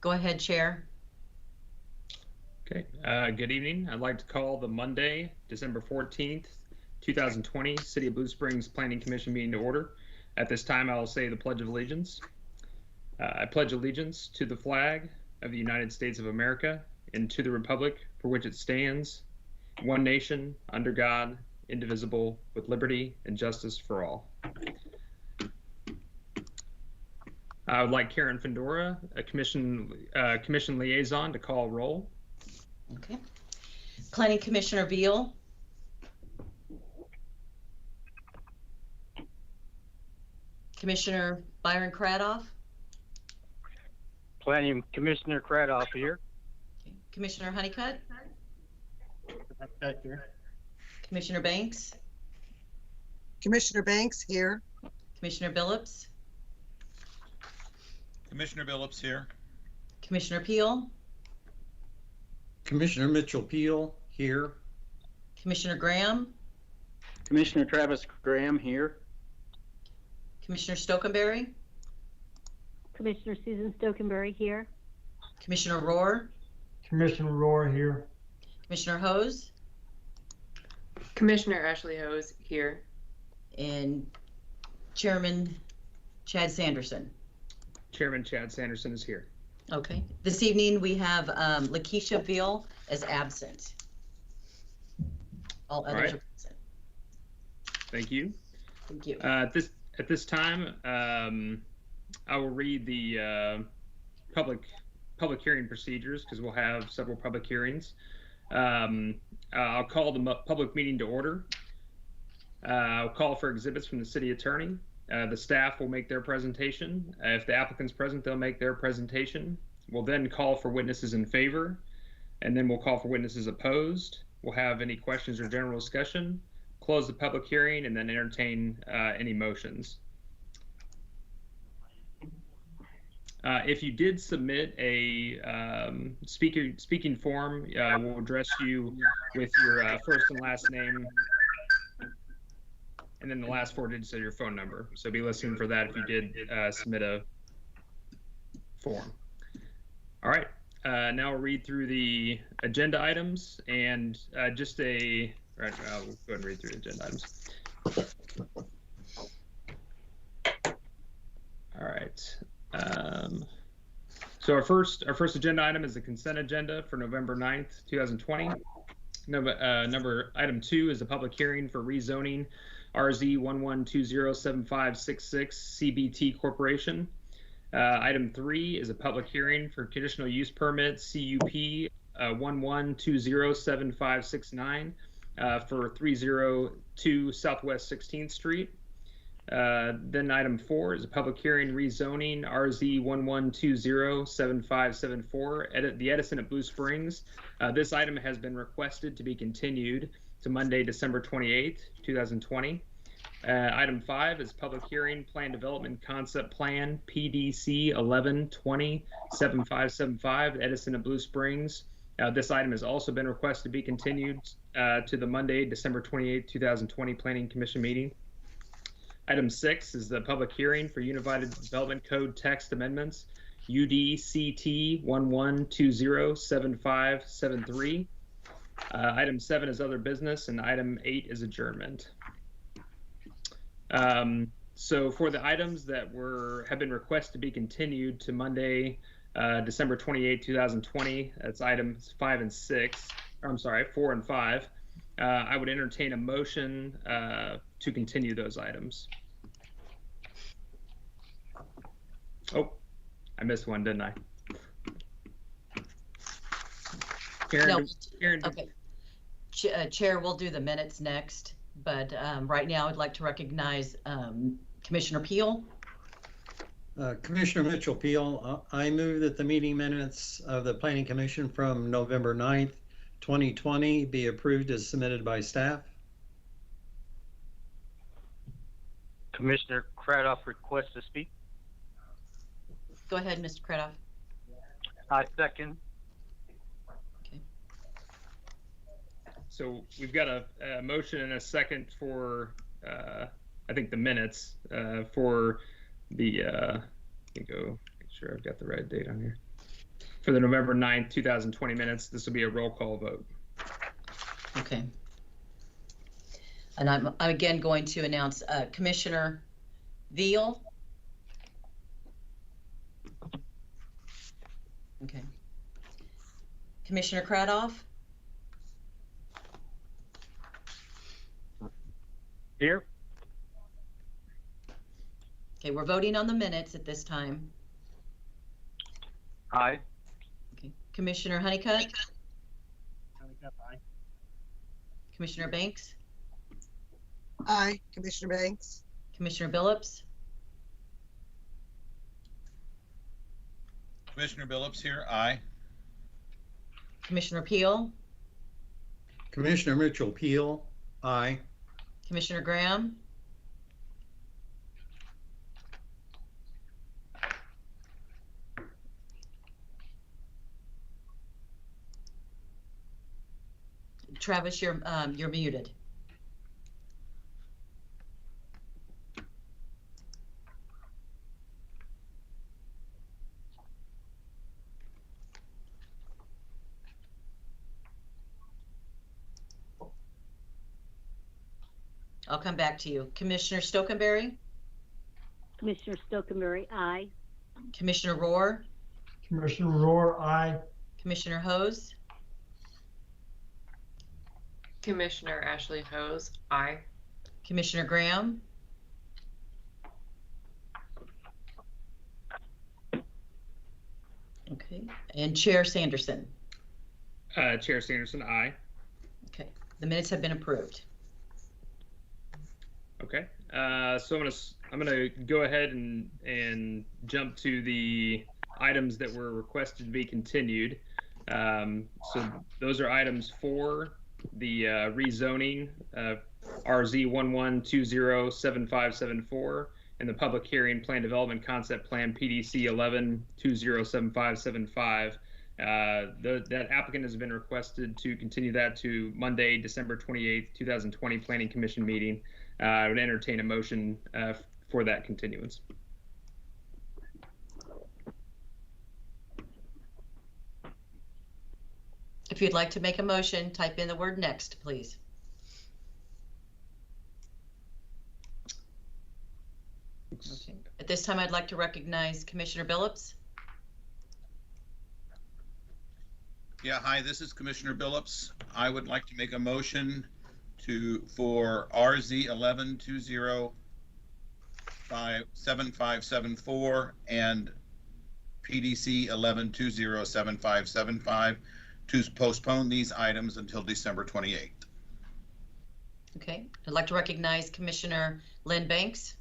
Go ahead, Chair. Okay, good evening. I'd like to call the Monday, December 14th, 2020 City of Blue Springs Planning Commission meeting to order. At this time, I will say the Pledge of Allegiance. I pledge allegiance to the flag of the United States of America and to the republic for which it stands, one nation, under God, indivisible, with liberty and justice for all. I would like Karen Fendora, a commission liaison, to call roll. Okay. Planning Commissioner Veal. Commissioner Byron Cradoff. Planning Commissioner Cradoff here. Okay. Commissioner Honeycutt. Back here. Commissioner Banks. Commissioner Banks here. Commissioner Billups. Commissioner Billups here. Commissioner Peel. Commissioner Mitchell Peel here. Commissioner Graham. Commissioner Travis Graham here. Commissioner Stokenberry. Commissioner Susan Stokenberry here. Commissioner Rohr. Commissioner Rohr here. Commissioner Hose. Commissioner Ashley Hose here. And Chairman Chad Sanderson. Chairman Chad Sanderson is here. Okay. This evening we have Lakeisha Veal as absent. All others are present. Thank you. Thank you. At this time, I will read the public hearing procedures because we'll have several public hearings. I'll call the public meeting to order. I'll call for exhibits from the city attorney. The staff will make their presentation. If the applicant's present, they'll make their presentation. We'll then call for witnesses in favor, and then we'll call for witnesses opposed. We'll have any questions or general discussion, close the public hearing, and then entertain any motions. If you did submit a speaking form, we'll address you with your first and last name, and then the last 4 digits of your phone number. So be listening for that if you did submit a form. All right, now we'll read through the agenda items and we'll go ahead and read through the agenda items. All right. So our first agenda item is the consent agenda for November 9th, 2020. Item 2 is a public hearing for rezoning RZ 11207566 CBT Corporation. Item 3 is a public hearing for conditional use permit CUP 11207569 for 302 Southwest 16th Street. Then item 4 is a public hearing rezoning RZ 11207574 the Edison at Blue Springs. This item has been requested to be continued to Monday, December 28th, 2020. Item 5 is public hearing plan development concept plan PDC 11207575 Edison at Blue Springs. This item has also been requested to be continued to the Monday, December 28th, 2020 Planning Commission meeting. Item 6 is the public hearing for Unified Development Code text amendments, UDCT 11207573. Item 7 is other business, and item 8 is adjournment. So for the items that have been requested to be continued to Monday, December 28, 2020, that's items 4 and 5. I would entertain a motion to continue those items. Oh, I missed one, didn't I? Karen, No. Okay. Chair, we'll do the minutes next, but right now I'd like to recognize Commissioner Peel. Commissioner Mitchell Peel, I move that the meeting minutes of the Planning Commission from November 9th, 2020 be approved as submitted by staff. Commissioner Cradoff requests to speak. Go ahead, Mr. Cradoff. I second. Okay. So we've got a motion and a second for, I think, the minutes for the, let me go make sure I've got the right date on here. For the November 9th, 2020 minutes, this will be a roll call vote. Okay. And I'm again going to announce Commissioner Veal. Okay. Commissioner Cradoff. Here. Okay, we're voting on the minutes at this time. Aye. Okay. Commissioner Honeycutt. Aye. Commissioner Banks. Aye. Commissioner Banks. Commissioner Billups. Commissioner Billups here, aye. Commissioner Peel. Commissioner Mitchell Peel, aye. Commissioner Graham. Travis, you're muted. I'll come back to you. Commissioner Stokenberry, Commissioner Stokenberry, aye. Commissioner Rohr, Commissioner Rohr, aye. Commissioner Hose, Commissioner Ashley Hose, aye. Commissioner Graham, okay, and Chair Sanderson. Chair Sanderson, aye. Okay, the minutes have been approved. Okay, so I'm gonna go ahead and jump to the items that were requested to be continued. So those are items 4, the rezoning RZ 11207574, and the public hearing plan development concept plan PDC 11207575. That applicant has been requested to continue that to Monday, December 28th, 2020 Planning Commission meeting. I would entertain a motion for that continuance. If you'd like to make a motion, type in the word next, please. Okay. At this time, I'd like to recognize Commissioner Billups. Yeah, hi, this is Commissioner Billups. I would like to make a motion for RZ 11207574 and PDC 11207575 to postpone these items until December 28th. Okay, I'd like to recognize Commissioner Lynn Banks.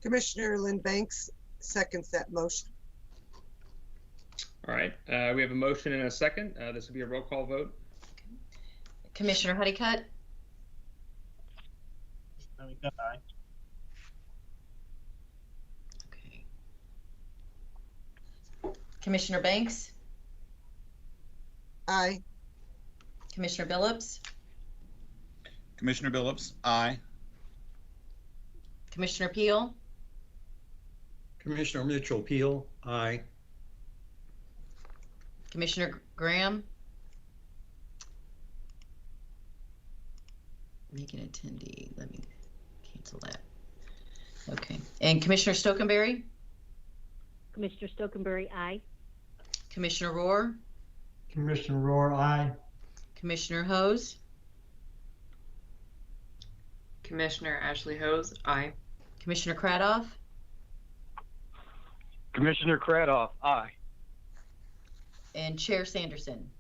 Commissioner Lynn Banks seconds that motion. All right, we have a motion and a second. This will be a roll call vote. Commissioner Honeycutt. Honeycutt, aye. Okay. Commissioner Banks. Aye. Commissioner Billups. Commissioner Billups, aye. Commissioner Peel. Commissioner Mitchell Peel, aye. Commissioner Graham. Make an attendee. Let me cancel that. Okay. And Commissioner Stokenberry. Commissioner Stokenberry, aye. Commissioner Rohr. Commissioner Rohr, aye. Commissioner Hose. Commissioner Ashley Hose, aye. Commissioner Cradoff. Commissioner Cradoff, aye. And Chair Sanderson.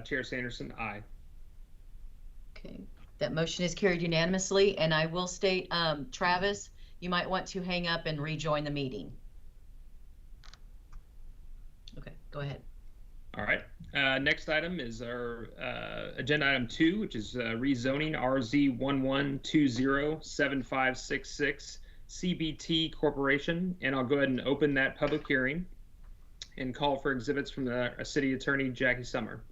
Chair Sanderson, aye. Okay. That motion is carried unanimously, and I will state, Travis, you might want to hang up and rejoin the meeting. Okay, go ahead. All right. Next item is our agenda item 2, which is rezoning RZ 11207566 CBT Corporation, and I'll go ahead and open that public hearing and call for exhibits from the City Attorney Jackie Summer.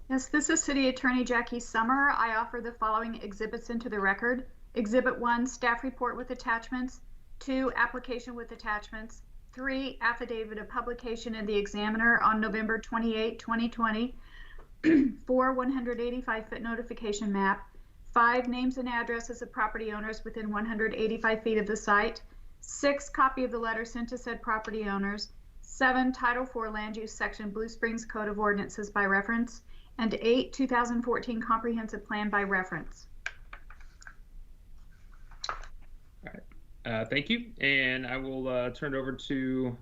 Yes, this is City Attorney Jackie Summer. I offer the following exhibits into the record. Exhibit 1, staff report with attachments. 2, application with attachments. 3, affidavit of publication in the Examiner on November 28, 2020. 4, 185-foot notification map. 5, names and addresses of property owners within 185 feet of the site. 6, copy of the letter sent to said property owners. 7, Title IV Land Use Section Blue Springs Code of Ordinances by reference. And 8, 2014 Comprehensive Plan by reference. Thank you. And I will turn it over to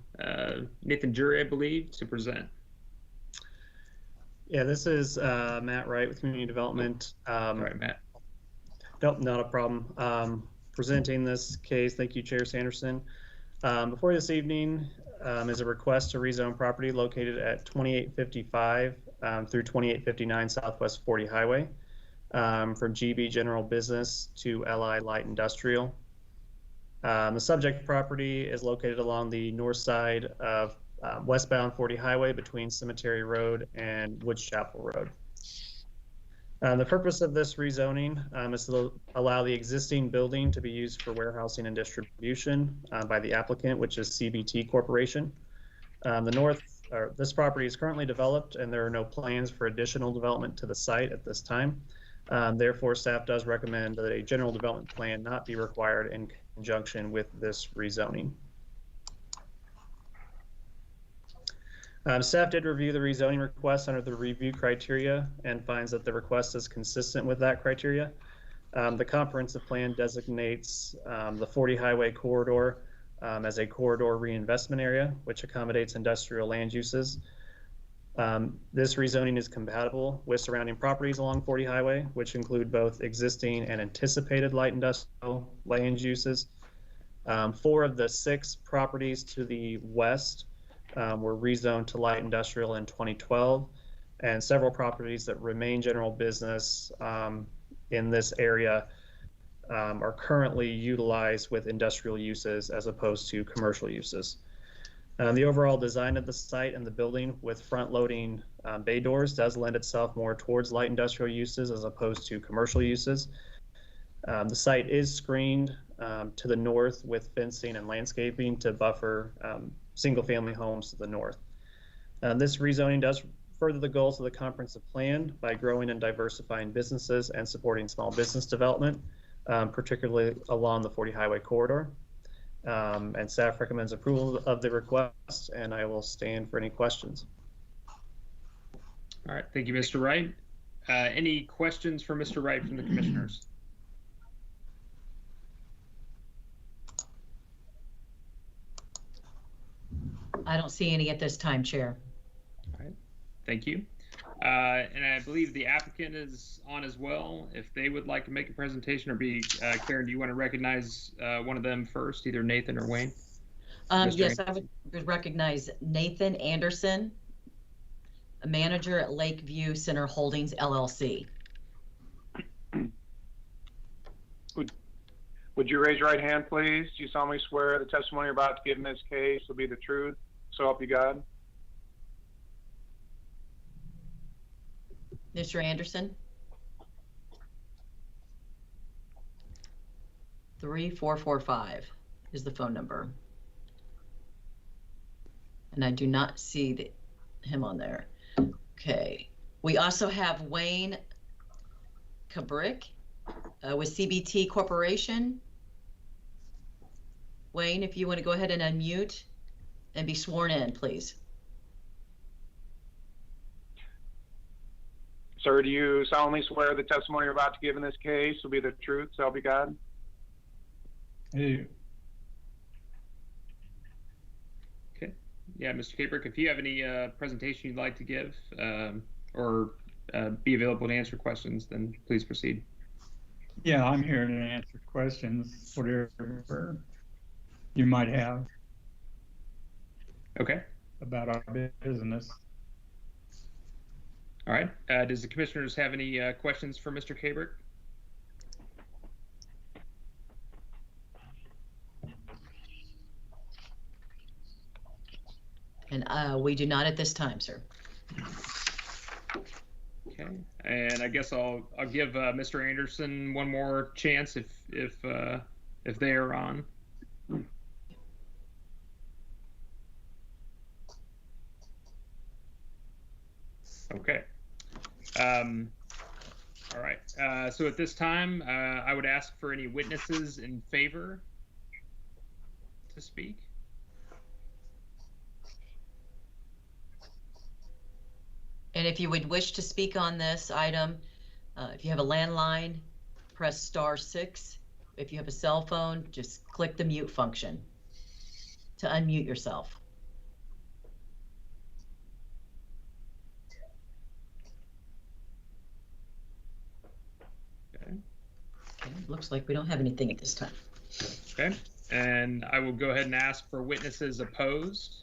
Nathan Jury, I believe, to present. Yeah, this is Matt Wright with Community Development. All right, Matt. Nope, not a problem. Presenting this case, thank you, Chair Sanderson. Before this evening is a request to rezone property located at 2855 through 2859 Southwest 40 Highway from GB General Business to LI Light Industrial. The subject property is located along the north side of westbound 40 Highway between Cemetery Road and Woods Chapel Road. The purpose of this rezoning is to allow the existing building to be used for warehousing and distribution by the applicant, which is CBT Corporation. This property is currently developed and there are no plans for additional development to the site at this time. Therefore, staff does recommend that a general development plan not be required in conjunction with this rezoning. Staff did review the rezoning request under the review criteria and finds that the request is consistent with that criteria. The comprehensive plan designates the 40 Highway corridor as a corridor reinvestment area, which accommodates industrial land uses. This rezoning is compatible with surrounding properties along 40 Highway, which include both existing and anticipated light industrial land uses. 4 of the 6 properties to the west were rezoned to light industrial in 2012, and several properties that remain general business in this area are currently utilized with industrial uses as opposed to commercial uses. The overall design of the site and the building with front-loading bay doors does lend itself more towards light industrial uses as opposed to commercial uses. The site is screened to the north with fencing and landscaping to buffer single-family homes to the north. This rezoning does further the goals of the comprehensive plan by growing and diversifying businesses and supporting small business development, particularly along the 40 Highway corridor. And staff recommends approval of the request, and I will stand for any questions. All right, thank you, Mr. Wright. Any questions for Mr. Wright from the commissioners? I don't see any at this time, Chair. All right, thank you. And I believe the applicant is on as well. If they would like to make a presentation or be, Karen, do you want to recognize one of them first, either Nathan or Wayne? Yes, I would recognize Nathan Anderson, a manager at Lakeview Center Holdings, LLC. Would you raise your right hand, please? Do you solemnly swear the testimony you're about to give in this case will be the truth, so help you God? Mr. Anderson? 3445 is the phone number. And I do not see him on there. Okay. We also have Wayne Kabrick with CBT Corporation. Wayne, if you want to go ahead and unmute and be sworn in, please. Sir, do you solemnly swear the testimony you're about to give in this case will be the truth, so help you God? Hey, Okay. Yeah, Mr. Kabrick, if you have any presentation you'd like to give or be available to answer questions, then please proceed. yeah, I'm here to answer questions, whatever you might have Okay. about our business. All right. Does the commissioners have any questions for Mr. Kabrick? And we do not at this time, sir. Okay. And I guess I'll give Mr. Anderson one more chance if they are on. Okay. All right. So at this time, I would ask for any witnesses in favor to speak. And if you would wish to speak on this item, if you have a landline, press *6. If you have a cell phone, just click the mute function to unmute yourself. Okay. Okay, looks like we don't have anything at this time. Okay. And I will go ahead and ask for witnesses opposed.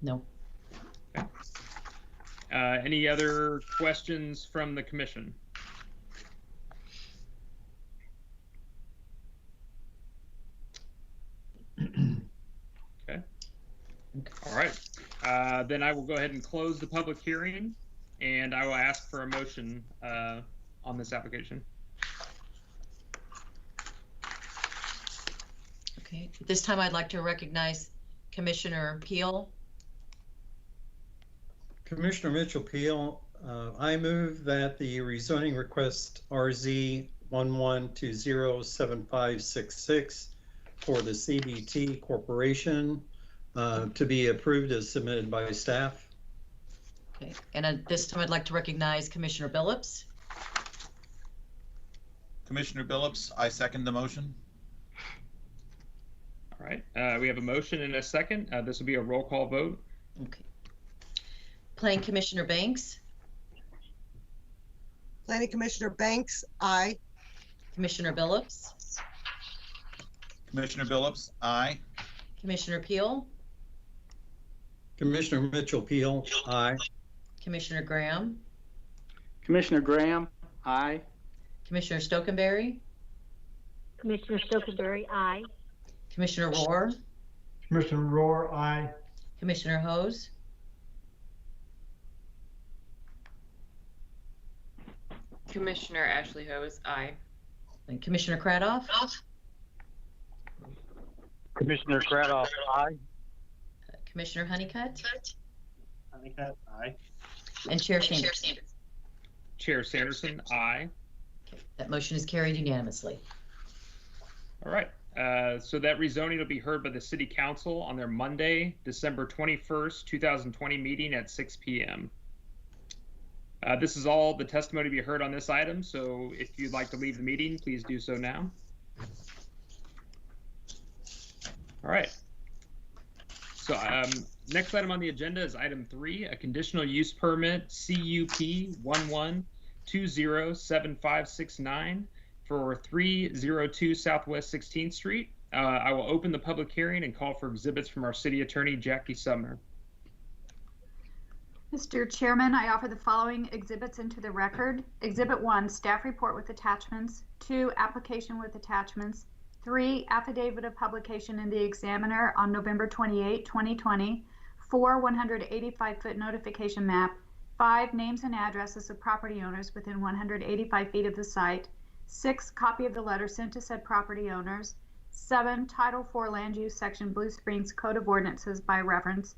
No. Okay. Any other questions from the commission? Okay. All right. Then I will go ahead and close the public hearing, and I will ask for a motion on this application. Okay. At this time, I'd like to recognize Commissioner Peel. Commissioner Mitchell Peel, I move that the rezoning request RZ 11207566 for the CBT Corporation to be approved as submitted by staff. Okay. And at this time, I'd like to recognize Commissioner Billups. Commissioner Billups, I second the motion. All right. We have a motion and a second. This will be a roll call vote. Okay. Planning Commissioner Banks. Planning Commissioner Banks, aye. Commissioner Billups. Commissioner Billups, aye. Commissioner Peel. Commissioner Mitchell Peel, aye. Commissioner Graham. Commissioner Graham, aye. Commissioner Stokenberry. Commissioner Stokenberry, aye. Commissioner Rohr. Commissioner Rohr, aye. Commissioner Hose. Commissioner Ashley Hose, aye. And Commissioner Cradoff. Commissioner Cradoff, aye. Commissioner Honeycutt. Honeycutt, aye. And Chair Sanderson. Chair Sanderson, aye. Okay. That motion is carried unanimously. All right. So that rezoning will be heard by the City Council on their Monday, December 21st, 2020 meeting at 6 p.m. This is all the testimony to be heard on this item, so if you'd like to leave the meeting, please do so now. All right. So next item on the agenda is item 3, a conditional use permit CUP 11207569 for 302 Southwest 16th Street. I will open the public hearing and call for exhibits from our city attorney, Jackie Sumner. Mr. Chairman, I offer the following exhibits into the record. Exhibit 1, staff report with attachments. 2, application with attachments. 3, affidavit of publication in the Examiner on November 28, 2020. 4, 185-foot notification map. 5, names and addresses of property owners within 185 feet of the site. 6, copy of the letter sent to said property owners. 7, Title IV Land Use Section Blue Springs Code of Ordinances by reference.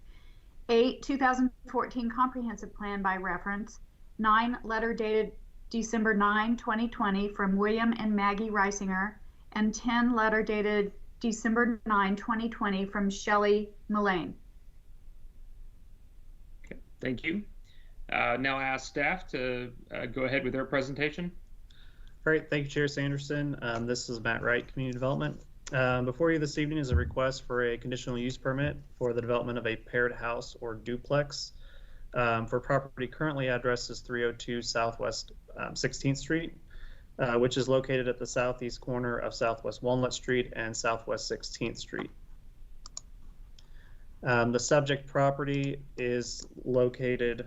8, 2014 Comprehensive Plan by reference. 9, letter dated December 9, 2020 from William and Maggie Reisinger. And 10, letter dated December 9, 2020 from Shelley Mullane. Okay, thank you. Now I ask staff to go ahead with their presentation. All right, thank you, Chair Sanderson. This is Matt Wright, Community Development. Before you this evening is a request for a conditional use permit for the development of a paired house or duplex for property currently addressed as 302 Southwest 16th Street, which is located at the southeast corner of Southwest Walnut Street and Southwest 16th Street. The subject property is located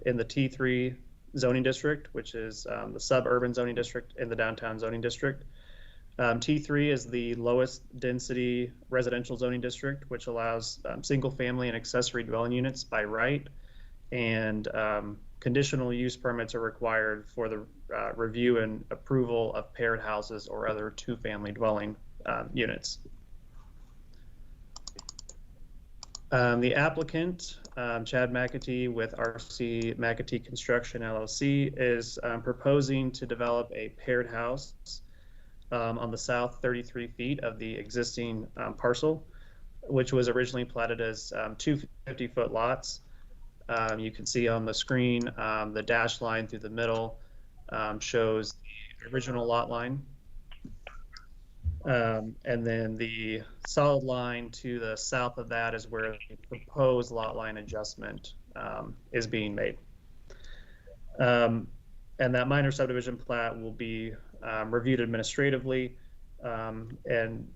in the T3 zoning district, which is the suburban zoning district in the downtown zoning district. T3 is the lowest density residential zoning district, which allows single family and accessory dwelling units by right, and conditional use permits are required for the review and approval of paired houses or other two-family dwelling units. The applicant, Chad McAtee with RC McAtee Construction LLC, is proposing to develop a paired house on the south 33 feet of the existing parcel, which was originally platted as two 50-foot lots. You can see on the screen the dashed line through the middle shows the original lot line. And then the solid line to the south of that is where the proposed lot line adjustment is being made. And that minor subdivision plat will be reviewed administratively. And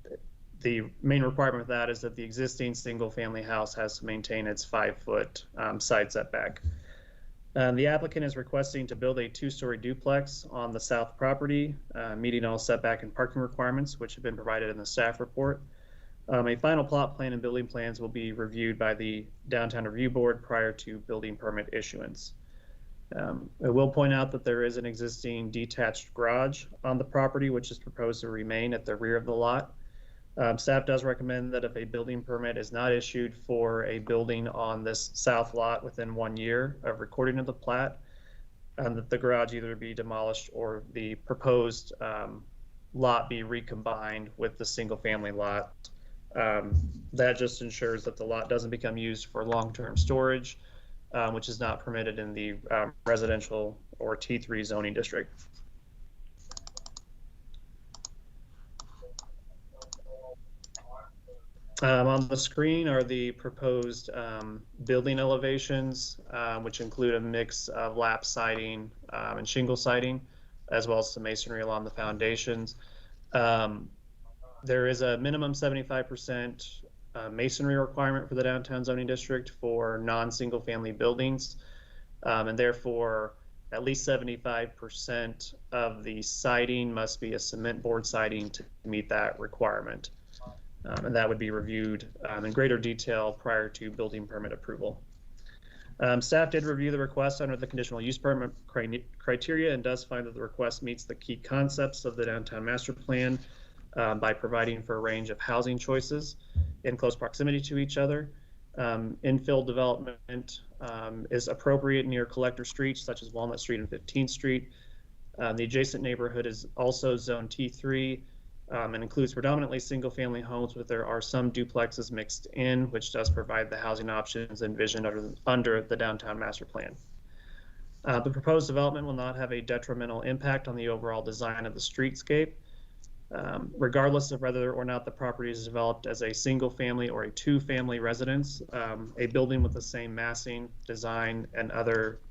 the main requirement with that is that the existing single-family house has to maintain its 5-foot side setback. The applicant is requesting to build a 2-story duplex on the south property, meeting all setback and parking requirements, which have been provided in the staff report. A final plot plan and building plans will be reviewed by the Downtown Review Board prior to building permit issuance. I will point out that there is an existing detached garage on the property, which is proposed to remain at the rear of the lot. Staff does recommend that if a building permit is not issued for a building on this south lot within 1 year of recording of the plat, that the garage either be demolished or the proposed lot be recombined with the single family lot. That just ensures that the lot doesn't become used for long-term storage, which is not permitted in the residential or T3 zoning district. On the screen are the proposed building elevations, which include a mix of lap siding and shingle siding, as well as some masonry along the foundations. There is a minimum 75% masonry requirement for the downtown zoning district for non-single family buildings, and therefore at least 75% of the siding must be a cement board siding to meet that requirement. And that would be reviewed in greater detail prior to building permit approval. Staff did review the request under the conditional use permit criteria and does find that the request meets the key concepts of the downtown master plan by providing for a range of housing choices in close proximity to each other. Infill development is appropriate near collector streets such as Walnut Street and 15th Street. The adjacent neighborhood is also zone T3 and includes predominantly single-family homes, but there are some duplexes mixed in, which does provide the housing options envisioned under the downtown master plan. The proposed development will not have a detrimental impact on the overall design of the streetscape. Regardless of whether or not the property is developed as a single-family or a two-family residence, a building with the same massing, design, and other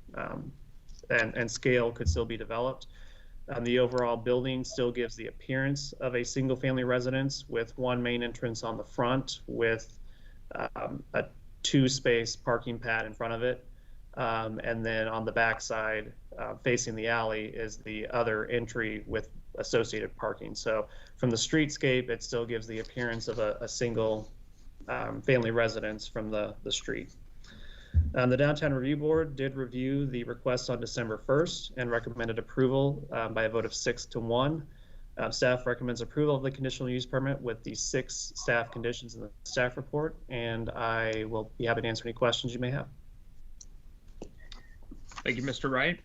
and scale could still be developed. The overall building still gives the appearance of a single-family residence with one main entrance on the front with a 2-space parking pad in front of it. And then on the back side, facing the alley, is the other entry with associated parking. So from the streetscape, it still gives the appearance of a single family residence from the street. The Downtown Review Board did review the request on December 1st and recommended approval by a vote of 6-1. Staff recommends approval of the conditional use permit with the 6 staff conditions in the staff report, and I will be happy to answer any questions you may have. Thank you, Mr. Wright.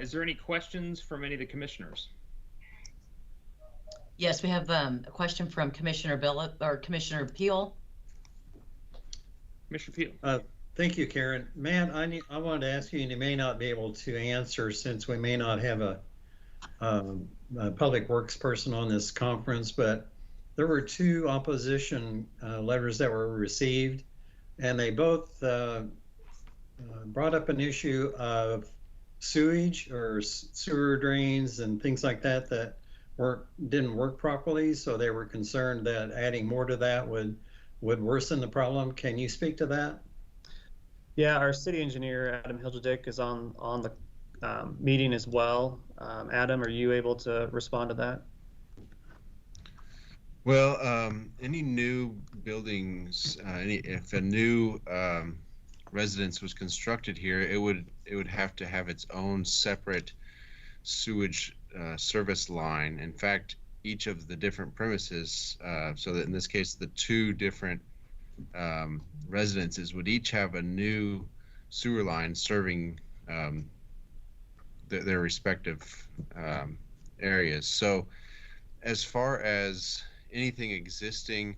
Is there any questions from any of the commissioners? Yes, we have a question from Commissioner Commissioner Peel. Commissioner Peel. Thank you, Karen. Matt, I wanted to ask you, and you may not be able to answer since we may not have a public works person on this conference, but there were 2 opposition letters that were received, and they both brought up an issue of sewage or sewer drains and things like that that didn't work properly. So they were concerned that adding more to that would worsen the problem. Can you speak to that? Yeah, our city engineer, Adam Hilgedick, is on the meeting as well. Adam, are you able to respond to that? Well, any new buildings, if a new residence was constructed here, it would have to have its own separate sewage service line. In fact, each of the different premises, so that in this case, the two different residences would each have a new sewer line serving their respective areas. So as far as anything existing,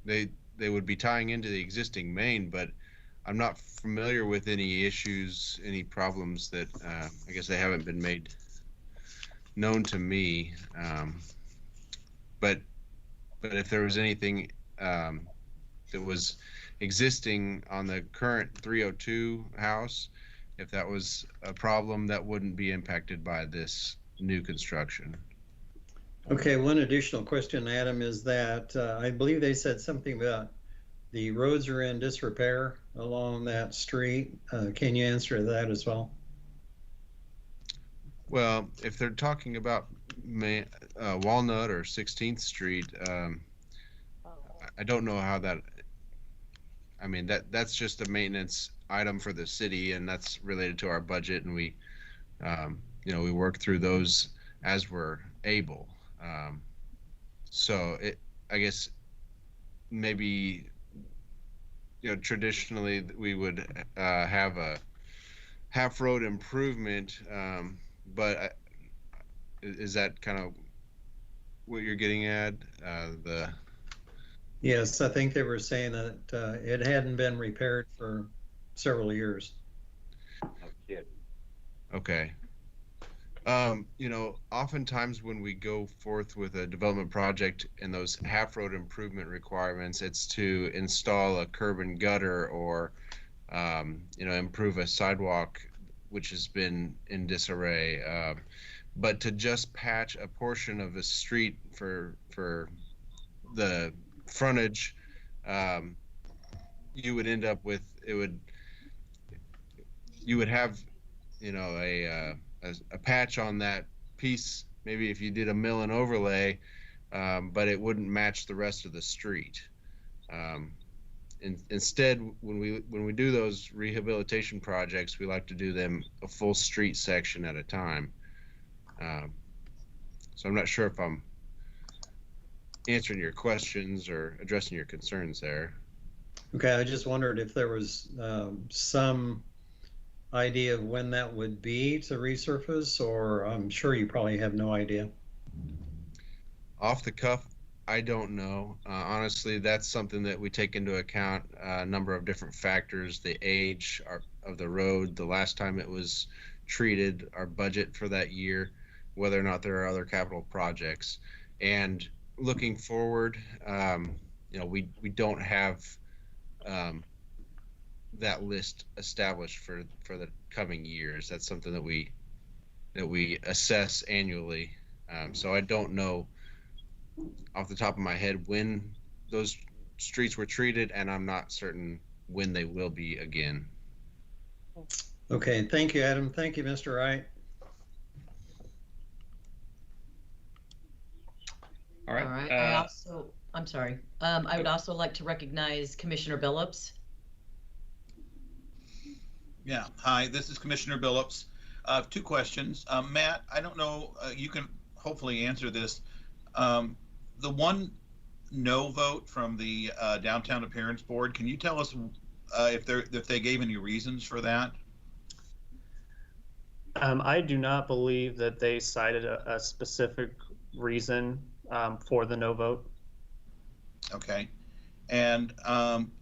they would be tying into the existing main, but I'm not familiar with any issues, any problems that I guess they haven't been made known to me. But if there was anything that was existing on the current 302 house, if that was a problem, that wouldn't be impacted by this new construction. Okay, one additional question, Adam, is that I believe they said something about the roads are in disrepair along that street. Can you answer that as well? Well, if they're talking about Walnut or 16th Street, I don't know how that, I mean, that's just a maintenance item for the city, and that's related to our budget, and we, we work through those as we're able. So I guess maybe, traditionally we would have a half road improvement, but is that kind of what you're getting at? Yes, I think they were saying that it hadn't been repaired for several years. Okay. Oftentimes when we go forth with a development project and those half road improvement requirements, it's to install a curb and gutter or, improve a sidewalk, which has been in disarray. But to just patch a portion of a street for the frontage, you would end up with, you would have, a patch on that piece, maybe if you did a mill and overlay, but it wouldn't match the rest of the street. Instead, when we do those rehabilitation projects, we like to do them a full street section at a time. So I'm not sure if I'm answering your questions or addressing your concerns there. Okay, I just wondered if there was some idea of when that would be to resurface, or I'm sure you probably have no idea. Off the cuff, I don't know. Honestly, that's something that we take into account, a number of different factors: the age of the road, the last time it was treated, our budget for that year, whether or not there are other capital projects. And looking forward, we don't have that list established for the coming years. That's something that we assess annually. So I don't know off the top of my head when those streets were treated, and I'm not certain when they will be again. Okay, thank you, Adam. Thank you, Mr. Wright. All right. All right. I'm sorry. I would also like to recognize Commissioner Billups. Yeah, hi, this is Commissioner Billups. Two questions. Matt, I don't know, you can hopefully answer this. The one no vote from the Downtown Appearance Board, can you tell us if they gave any reasons for that? I do not believe that they cited a specific reason for the no vote. Okay. And am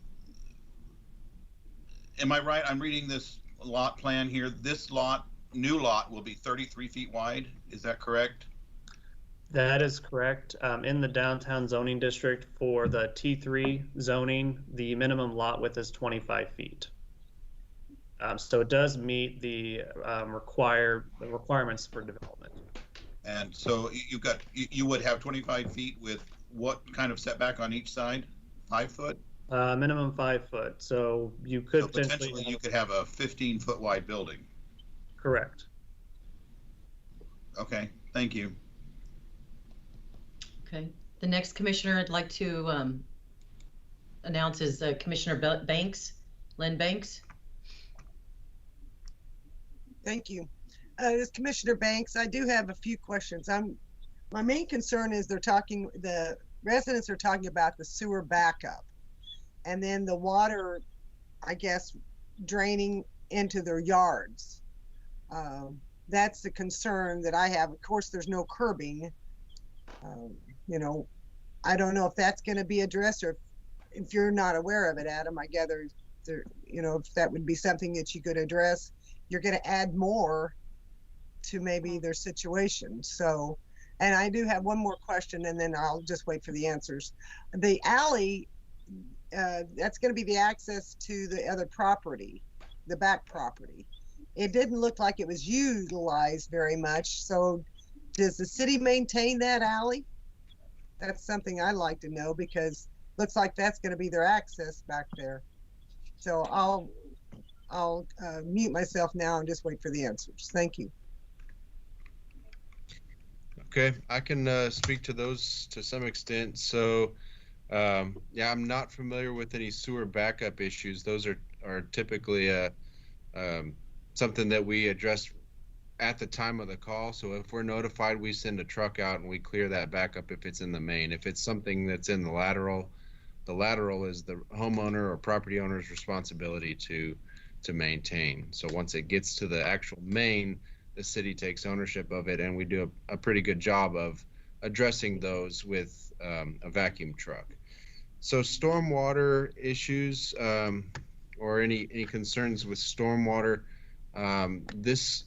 I right? I'm reading this lot plan here. This new lot will be 33 feet wide. Is that correct? That is correct. In the downtown zoning district for the T3 zoning, the minimum lot width is 25 feet. So it does meet the requirements for development. And so you would have 25 feet with what kind of setback on each side? 5 foot? Minimum 5 foot. So you could potentially you could have a 15-foot wide building. Correct. Okay, thank you. Okay. The next commissioner I'd like to announce is Commissioner Banks, Lynn Banks. Thank you. This is Commissioner Banks. I do have a few questions. I'm my main concern is the residents are talking about the sewer backup and then the water, I guess, draining into their yards. That's the concern that I have. Of course, there's no curbing. You know, I don't know if that's going to be addressed, or if you're not aware of it, Adam. I gather there, you know, if that would be something that you could address. You're going to add more to maybe their situation. So, and I do have one more question, and then I'll just wait for the answers. The alley, that's going to be the access to the other property, the back property. It didn't look like it was utilized very much. So does the city maintain that alley? That's something I'd like to know, because looks like that's going to be their access back there. So I'll mute myself now and just wait for the answers. Thank you. Okay, I can speak to those to some extent. So, yeah, I'm not familiar with any sewer backup issues. Those are typically something that we address at the time of the call. So if we're notified, we send a truck out and we clear that backup if it's in the main. If it's something that's in the lateral is the homeowner or property owner's responsibility to maintain. So once it gets to the actual main, the city takes ownership of it, and we do a pretty good job of addressing those with a vacuum truck. So stormwater issues or any concerns with stormwater, this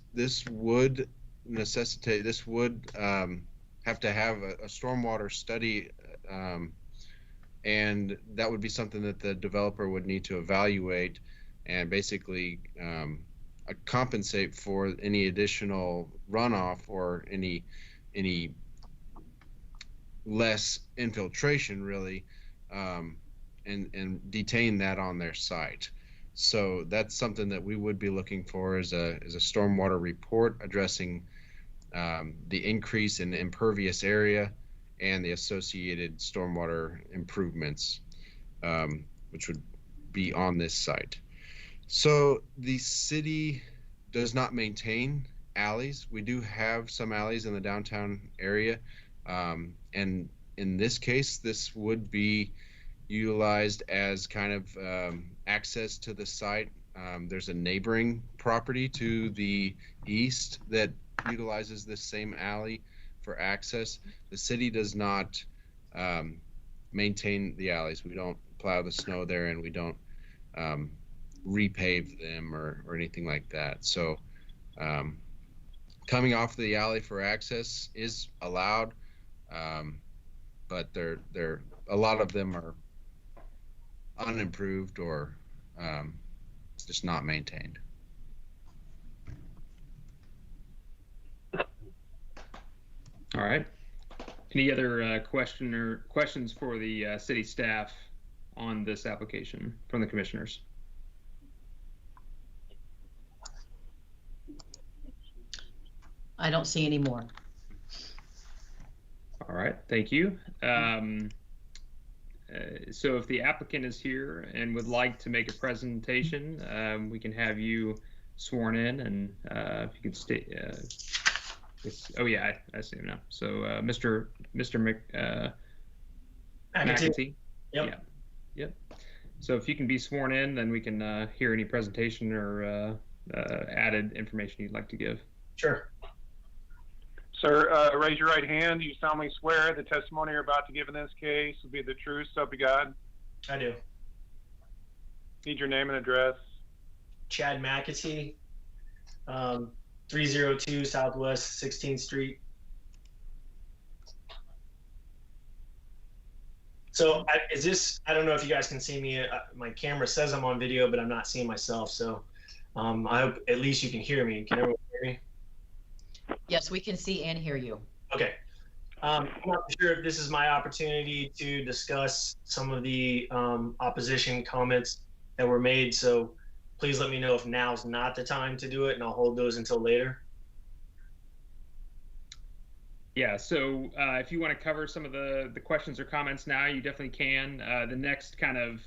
would necessitate, this would have to have a stormwater study, and that would be something that the developer would need to evaluate and basically compensate for any additional runoff or any less infiltration, really, and detain that on their site. So that's something that we would be looking for as a stormwater report addressing the increase in impervious area and the associated stormwater improvements, which would be on this site. So the city does not maintain alleys. We do have some alleys in the downtown area, and in this case, this would be utilized as kind of access to the site. There's a neighboring property to the east that utilizes this same alley for access. The city does not maintain the alleys. We don't plow the snow there, and we don't repave them or anything like that. So coming off the alley for access is allowed, but a lot of them are unimproved or just not maintained. All right. Any other questions for the city staff on this application from the commissioners? I don't see any more. All right, thank you. So if the applicant is here and would like to make a presentation, we can have you sworn in, and if you could state, oh yeah, I see him now. So Mr. McAtee. Yep. Yep. So if you can be sworn in, then we can hear any presentation or added information you'd like to give. Sure. Sir, raise your right hand. Do you solemnly swear the testimony you're about to give in this case will be the truth, so help you God? I do. Need your name and address. Chad McAtee, 302 Southwest 16th Street. So I don't know if you guys can see me. My camera says I'm on video, but I'm not seeing myself. So I hope at least you can hear me. Can everyone hear me? Yes, we can see and hear you. Okay. I'm not sure if this is my opportunity to discuss some of the opposition comments that were made. So please let me know if now's not the time to do it, and I'll hold those until later. Yeah, so if you want to cover some of the questions or comments now, you definitely can. The next kind of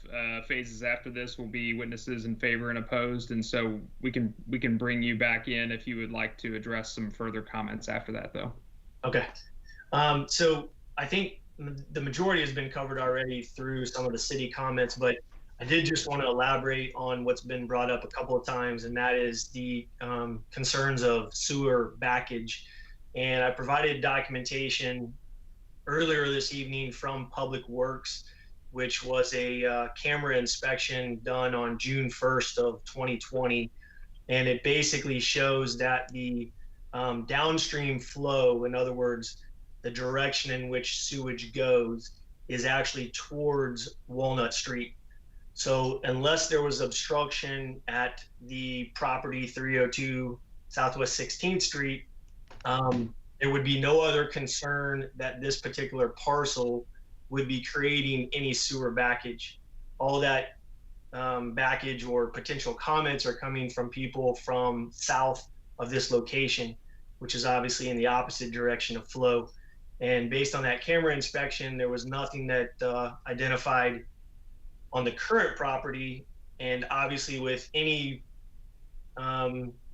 phases after this will be witnesses in favor and opposed, and so we can bring you back in if you would like to address some further comments after that, though. Okay. So I think the majority has been covered already through some of the city comments, but I did just want to elaborate on what's been brought up a couple of times, and that is the concerns of sewer backage. And I provided documentation earlier this evening from Public Works, which was a camera inspection done on June 1st of 2020. And it basically shows that the downstream flow, in other words, the direction in which sewage goes, is actually towards Walnut Street. So unless there was obstruction at the property 302 Southwest 16th Street, there would be no other concern that this particular parcel would be creating any sewer backage. All that backage or potential comments are coming from people from south of this location, which is obviously in the opposite direction of flow. And based on that camera inspection, there was nothing that identified on the current property. And obviously with any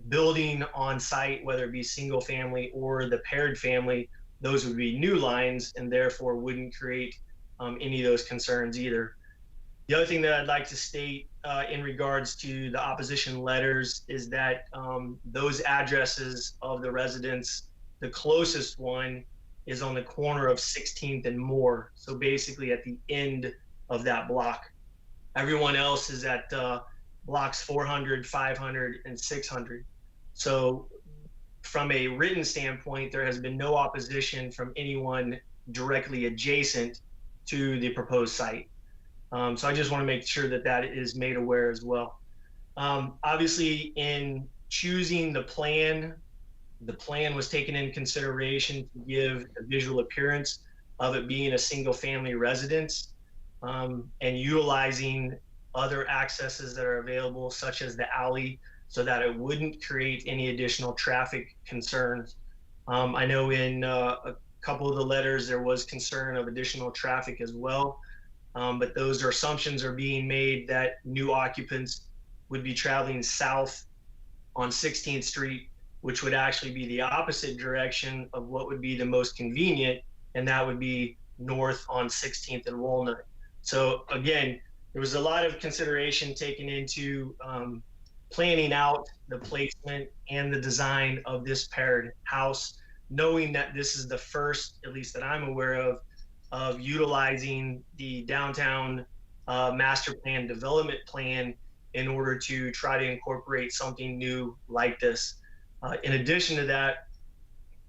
building on site, whether it be single family or the paired family, those would be new lines and therefore wouldn't create any of those concerns either. The other thing that I'd like to state in regards to the opposition letters is that those addresses of the residents, the closest one is on the corner of 16th and Moore. So basically at the end of that block. Everyone else is at blocks 400, 500, and 600. So from a written standpoint, there has been no opposition from anyone directly adjacent to the proposed site. So I just want to make sure that that is made aware as well. Obviously, in choosing the plan was taken in consideration to give a visual appearance of it being a single family residence, and utilizing other accesses that are available, such as the alley, so that it wouldn't create any additional traffic concerns. I know in a couple of the letters there was concern of additional traffic as well, but those assumptions are being made that new occupants would be traveling south on 16th Street, which would actually be the opposite direction of what would be the most convenient, and that would be north on 16th and Walnut. So again, there was a lot of consideration taken into planning out the placement and the design of this paired house, knowing that this is the first, at least that I'm aware of utilizing the downtown master plan development plan in order to try to incorporate something new like this. In addition to that,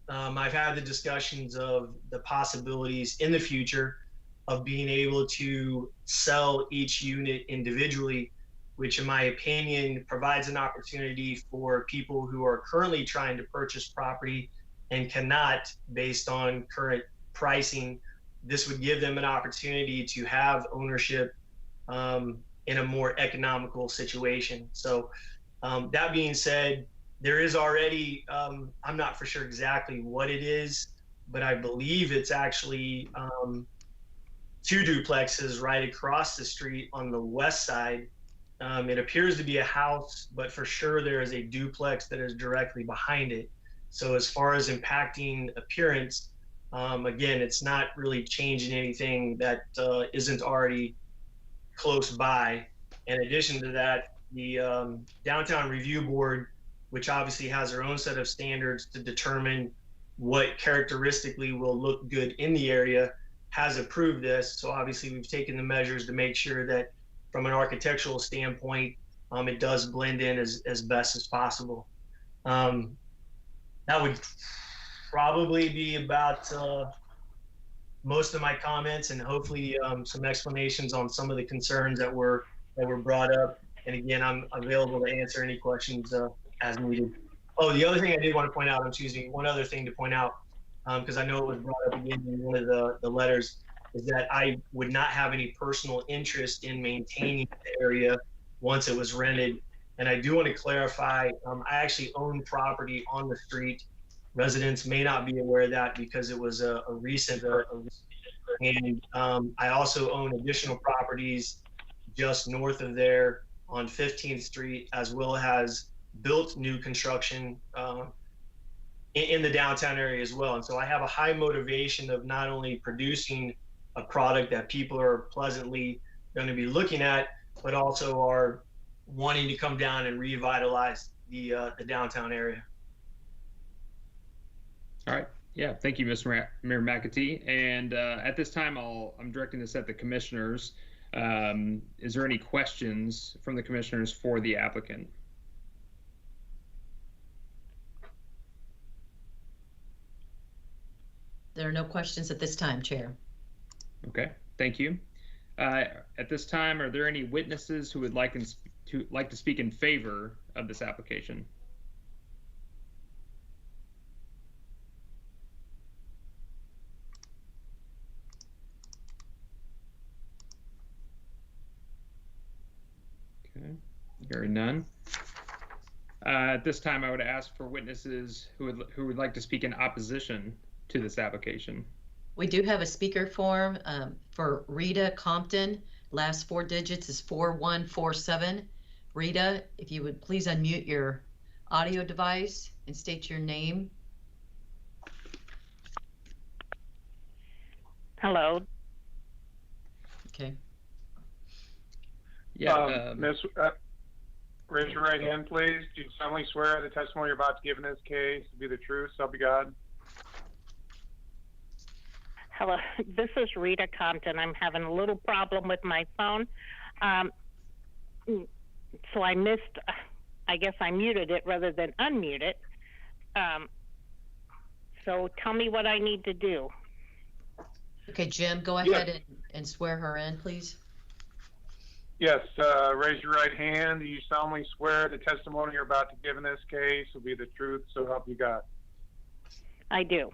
I've had the discussions of the possibilities in the future of being able to sell each unit individually, which in my opinion provides an opportunity for people who are currently trying to purchase property and cannot based on current pricing. This would give them an opportunity to have ownership in a more economical situation. So that being said, there is already, I'm not for sure exactly what it is, but I believe it's actually 2 duplexes right across the street on the west side. It appears to be a house, but for sure there is a duplex that is directly behind it. So as far as impacting appearance, again, it's not really changing anything that isn't already close by. In addition to that, the Downtown Review Board, which obviously has their own set of standards to determine what characteristically will look good in the area, has approved this. So obviously we've taken the measures to make sure that from an architectural standpoint, it does blend in as best as possible. That would probably be about most of my comments, and hopefully some explanations on some of the concerns that were brought up. And again, I'm available to answer any questions as needed. Oh, the other thing I did want to point out, one other thing to point out, because I know it was brought up again in one of the letters, is that I would not have any personal interest in maintaining the area once it was rented. And I do want to clarify, I actually own property on the street. Residents may not be aware of that because it was a recent, and I also own additional properties just north of there on 15th Street, as well as built new construction in the downtown area as well. And so I have a high motivation of not only producing a product that people are pleasantly going to be looking at, but also are wanting to come down and revitalize the downtown area. All right. Yeah. Thank you, Mr. Mayor McAtee. And at this time, I'm directing this at the commissioners. Is there any questions from the commissioners for the applicant? There are no questions at this time, Chair. Okay, thank you. At this time, are there any witnesses who would like to speak in favor of this application? Okay, hearing none. At this time, I would ask for witnesses who would like to speak in opposition to this application. We do have a speaker form for Rita Compton. Last four digits is 4147. Rita, if you would please unmute your audio device and state your name. Hello. Okay. Yeah. Miss, raise your right hand, please. Do you solemnly swear the testimony you're about to give in this case to be the truth, so help you God? Hello, this is Rita Compton. I'm having a little problem with my phone. So I missed, I guess I muted it rather than unmute it. So tell me what I need to do. Okay, Jim, go ahead and swear her in, please. Yes, raise your right hand. Do you solemnly swear the testimony you're about to give in this case will be the truth, so help you God? I do.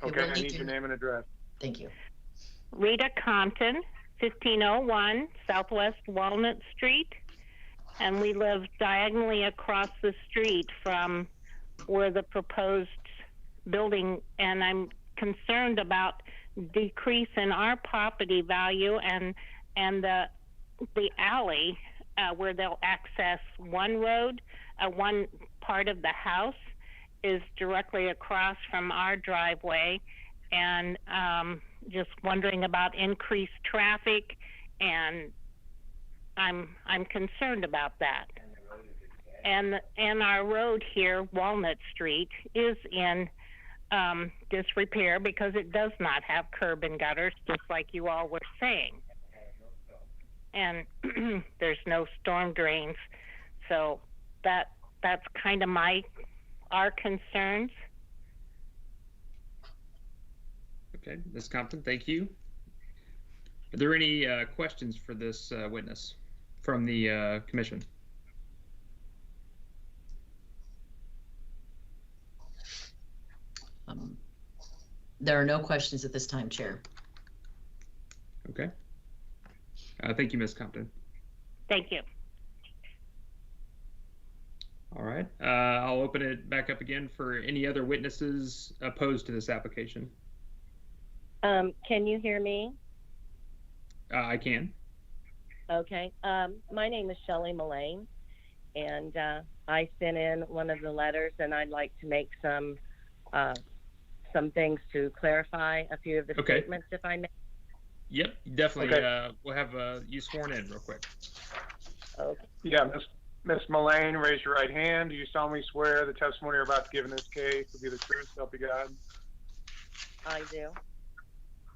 Okay, I need your name and address. Thank you. Rita Compton, 1501 Southwest Walnut Street. And we live diagonally across the street from where the proposed building, and I'm concerned about decrease in our property value and the alley where they'll access one road, one part of the house is directly across from our driveway, and just wondering about increased traffic, and I'm concerned about that. And our road here, Walnut Street, is in disrepair because it does not have curb and gutters, just like you all were saying. And there's no storm drains, so that's kind of our concerns. Okay, Ms. Compton, thank you. Are there any questions for this witness from the commission? There are no questions at this time, Chair. Okay. Thank you, Ms. Compton. Thank you. All right. I'll open it back up again for any other witnesses opposed to this application. Can you hear me? I can. Okay. My name is Shelley Mullane, and I sent in one of the letters, and I'd like to make some things to clarify a few of the statements, if I may. Yep, definitely. Okay. We'll have you sworn in real quick. Okay. Yeah, Ms. Mullane, raise your right hand. Do you solemnly swear the testimony you're about to give in this case will be the truth, so help you God? I do.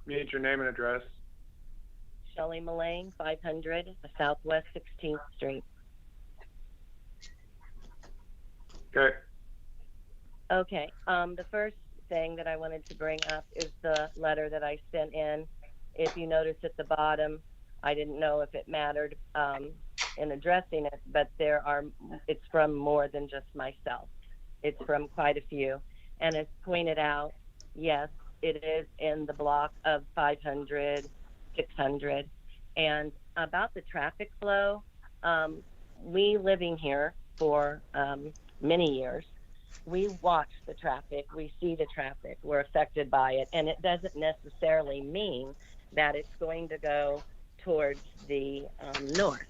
Need your name and address. Shelley Mullane, 500 Southwest 16th Street. Okay. Okay. The first thing that I wanted to bring up is the letter that I sent in. If you notice at the bottom, I didn't know if it mattered in addressing it, but it's from more than just myself. It's from quite a few. And as pointed out, yes, it is in the block of 500, 600. And about the traffic flow, we living here for many years, we watch the traffic, we see the traffic, we're affected by it, and it doesn't necessarily mean that it's going to go towards the north.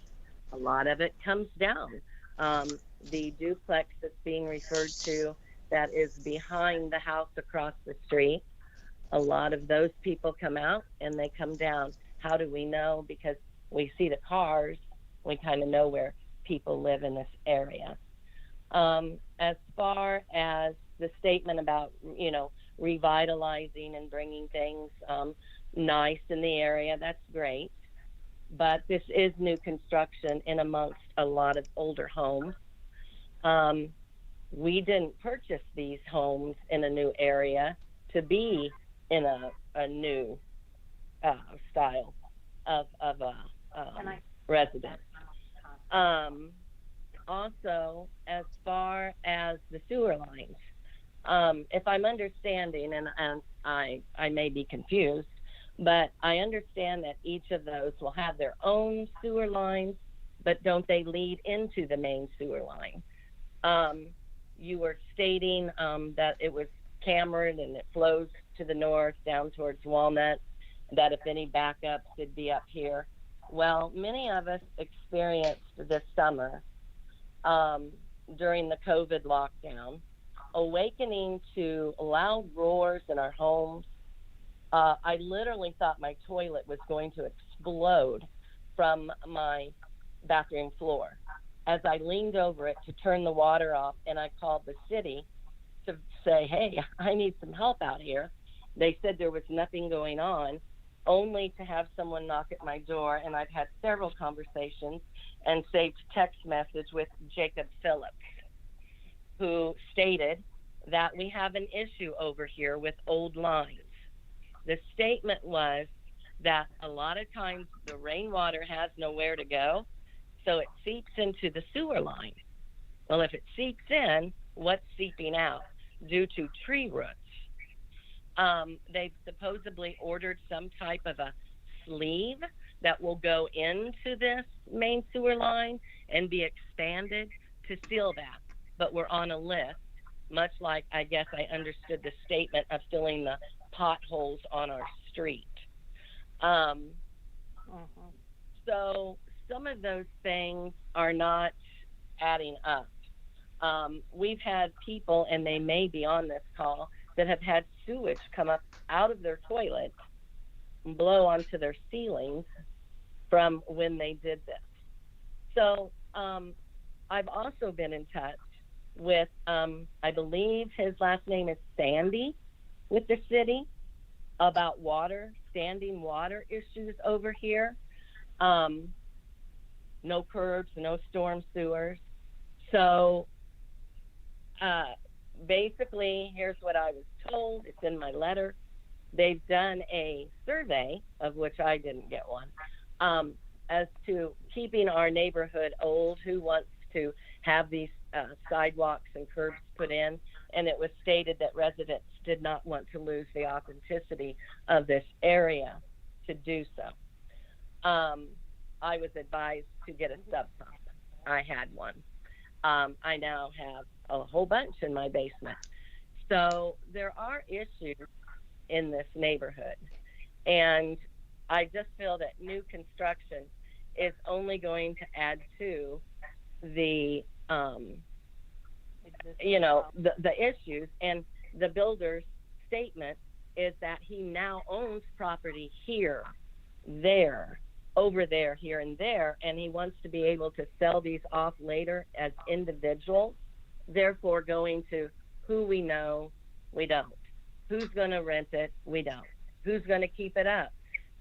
A lot of it comes down. The duplex that's being referred to that is behind the house across the street. A lot of those people come out and they come down. How do we know? Because we see the cars, we kind of know where people live in this area. As far as the statement about, revitalizing and bringing things nice in the area, that's great. But this is new construction in amongst a lot of older homes. We didn't purchase these homes in a new area to be in a new style of residence. Also, as far as the sewer lines, if I'm understanding, and I may be confused, but I understand that each of those will have their own sewer lines, but don't they lead into the main sewer line? You were stating that it was Cameron and it flows to the north down towards Walnut, that if any backups would be up here. Well, many of us experienced this summer during the COVID lockdown, awakening to loud roars in our homes. I literally thought my toilet was going to explode from my bathroom floor. As I leaned over it to turn the water off, and I called the city to say, hey, I need some help out here. They said there was nothing going on, only to have someone knock at my door. And I've had several conversations and saved text message with Jacob Phillips, who stated that we have an issue over here with old lines. The statement was that a lot of times the rainwater has nowhere to go, so it seeps into the sewer line. Well, if it seeps in, what's seeping out? Due to tree roots. They've supposedly ordered some type of a sleeve that will go into this main sewer line and be expanded to seal that. But we're on a list, much like I guess I understood the statement of filling the potholes on our street. So some of those things are not adding up. We've had people, and they may be on this call, that have had sewage come up out of their toilet and blow onto their ceilings from when they did this. So I've also been in touch with, I believe his last name is Sandy, with the city about standing water issues over here. No curbs, no storm sewers. So basically, here's what I was told. It's in my letter. They've done a survey, of which I didn't get one, as to keeping our neighborhood old, who wants to have these sidewalks and curbs put in. And it was stated that residents did not want to lose the authenticity of this area to do so. I was advised to get a sub pump. I had one. I now have a whole bunch in my basement. So there are issues in this neighborhood. And I just feel that new construction is only going to add to the, the issues. And the builder's statement is that he now owns property here, there, over there, here and there, and he wants to be able to sell these off later as individuals, therefore going to who we know, we don't. Who's going to rent it? We don't. Who's going to keep it up?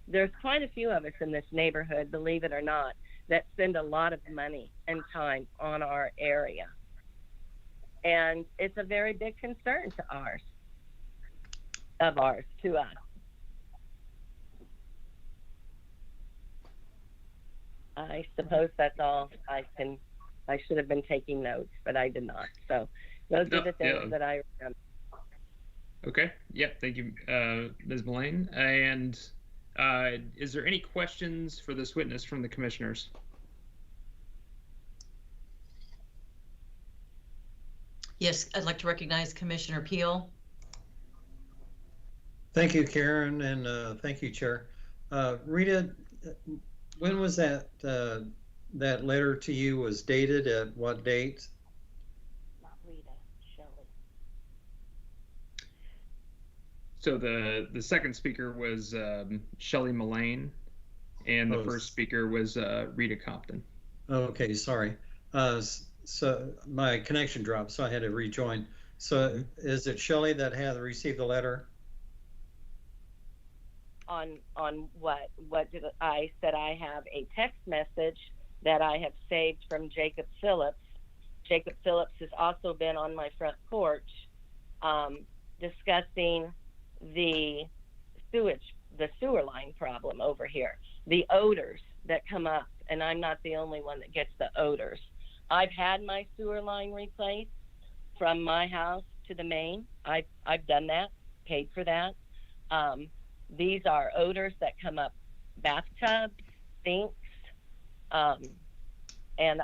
There's quite a few of us in this neighborhood, believe it or not, that spend a lot of money and time on our area. And it's a very big concern to us. I suppose that's all I should have been taking notes, but I did not. So those are the things that I remember. Okay. Yeah. Thank you, Ms. Mullane. And is there any questions for this witness from the commissioners? Yes, I'd like to recognize Commissioner Peel. Thank you, Karen, and thank you, Chair. Rita, when was that letter to you was dated? At what date? Not Rita, Shelley. So the second speaker was Shelley Mullane, and the first speaker was Rita Compton. Okay, sorry. So my connection dropped, so I had to rejoin. So is it Shelley that had received the letter? On what? What did I said? I have a text message that I have saved from Jacob Phillips. Jacob Phillips has also been on my front porch discussing the sewer line problem over here, the odors that come up, and I'm not the only one that gets the odors. I've had my sewer line replaced from my house to the main. I've done that, paid for that. These are odors that come up bathtubs, sinks, and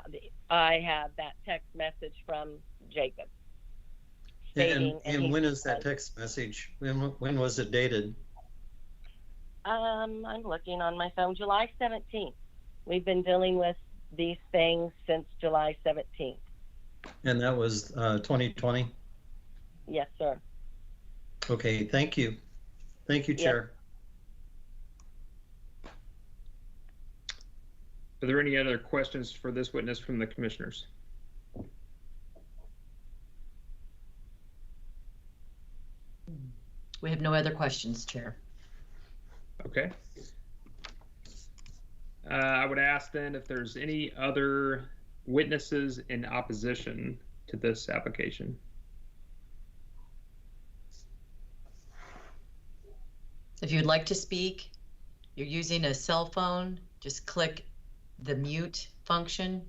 I have that text message from Jacob. And when is that text message? When was it dated? I'm looking on my phone, July 17th. We've been dealing with these things since July 17th. And that was 2020? Yes, sir. Okay, thank you. Thank you, Chair. Are there any other questions for this witness from the commissioners? We have no other questions, Chair. Okay. I would ask then if there's any other witnesses in opposition to this application. If you'd like to speak, you're using a cell phone, just click the mute function.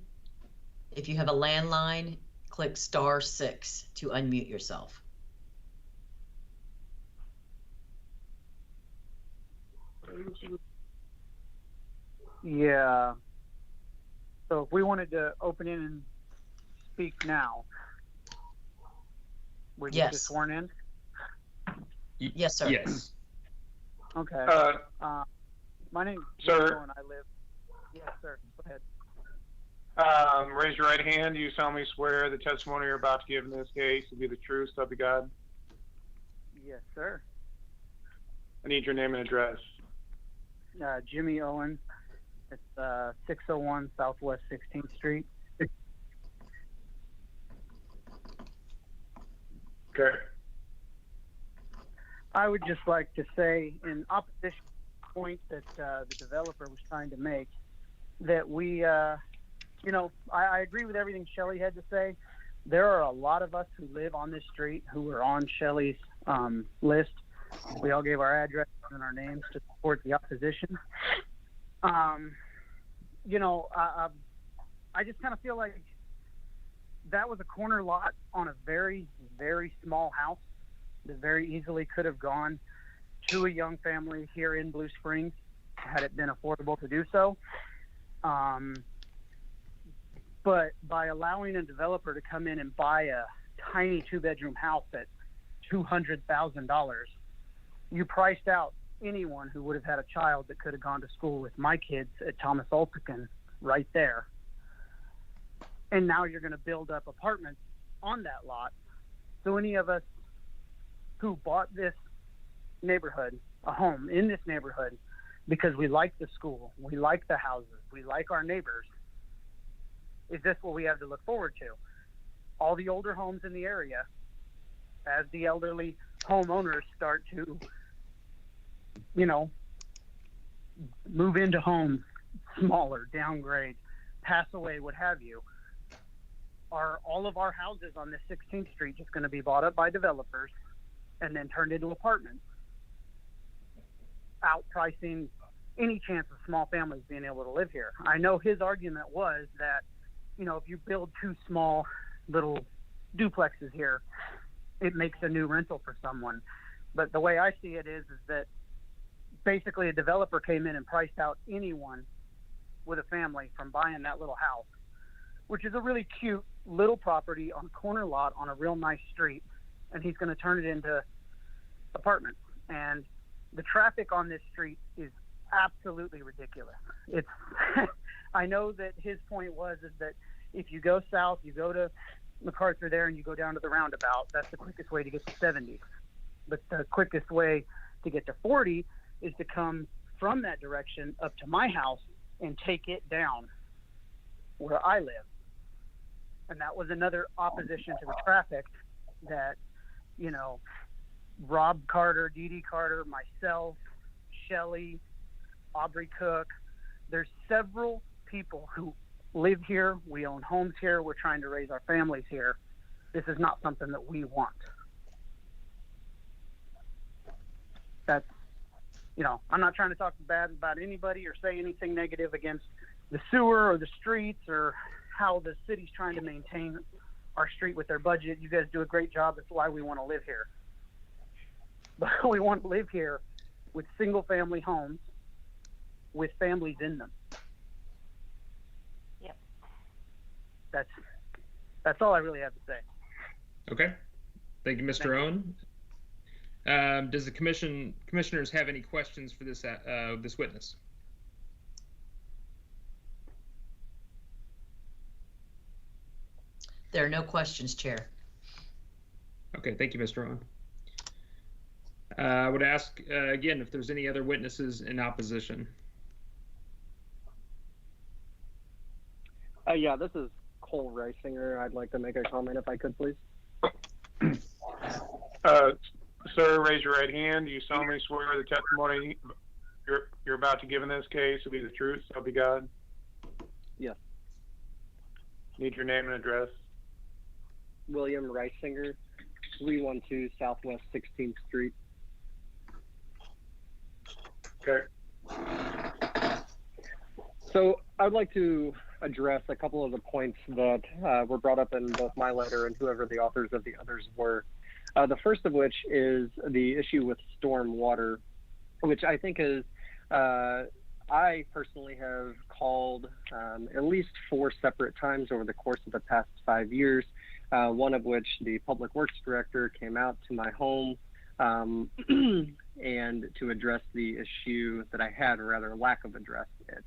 If you have a landline, click *6 to unmute yourself. Yeah. So if we wanted to open in and speak now, would you get sworn in? Yes, sir. Yes. Okay. My name is Sir. and I live. Yes, sir. Go ahead. Raise your right hand. Do you solemnly swear the testimony you're about to give in this case will be the truth, so help you God? Yes, sir. I need your name and address. Jimmy Owen. It's 601 Southwest 16th Street. Okay. I would just like to say, in opposition to the point that the developer was trying to make, that we, I agree with everything Shelley had to say. There are a lot of us who live on this street who are on Shelley's list. We all gave our addresses and our names to support the opposition. I just kind of feel like that was a corner lot on a very, very small house that very easily could have gone to a young family here in Blue Springs had it been affordable to do so. But by allowing a developer to come in and buy a tiny 2-bedroom house at $200,000, you priced out anyone who would have had a child that could have gone to school with my kids at Thomas Ulpican right there. And now you're going to build up apartments on that lot. So any of us who bought this neighborhood, a home in this neighborhood, because we like the school, we like the houses, we like our neighbors, is this what we have to look forward to? All the older homes in the area, as the elderly homeowners start to, move into homes smaller, downgrade, pass away, what have you, are all of our houses on this 16th Street just going to be bought up by developers and then turned into apartments, outpricing any chance of small families being able to live here? I know his argument was that, if you build 2 small little duplexes here, it makes a new rental for someone. But the way I see it is that basically a developer came in and priced out anyone with a family from buying that little house, which is a really cute little property on a corner lot on a real nice street, and he's going to turn it into apartments. And the traffic on this street is absolutely ridiculous. It's I know that his point is that if you go south, you go to MacArthur there and you go down to the roundabout, that's the quickest way to get to 70. But the quickest way to get to 40 is to come from that direction up to my house and take it down where I live. And that was another opposition to the traffic that, you know, Rob Carter, Dee Dee Carter, myself, Shelley, Aubrey Cook, there's several people who live here. We own homes here. We're trying to raise our families here. This is not something that we want. That's, you know, I'm not trying to talk bad about anybody or say anything negative against the sewer or the streets or how the city's trying to maintain our street with their budget. You guys do a great job. That's why we want to live here. But we want to live here with single family homes with families in them. Yep. That's all I really have to say. Okay. Thank you, Mr. Owen. Does the commissioners have any questions for this witness? There are no questions, Chair. Okay, thank you, Mr. Owen. I would ask again if there's any other witnesses in opposition. Yeah, this is Cole Reisinger. I'd like to make a comment if I could, please. Sir, raise your right hand. Do you solemnly swear the testimony you're about to give in this case will be the truth, so help you God? Yes. Need your name and address. William Reisinger, 312 Southwest 16th Street. Okay. So I'd like to address a couple of the points that were brought up in both my letter and whoever the authors of the others were. The first of which is the issue with storm water, which I think is, I personally have called at least 4 separate times over the course of the past 5 years, one of which the Public Works Director came out to my home and to address the issue that I had, or rather lack of address it.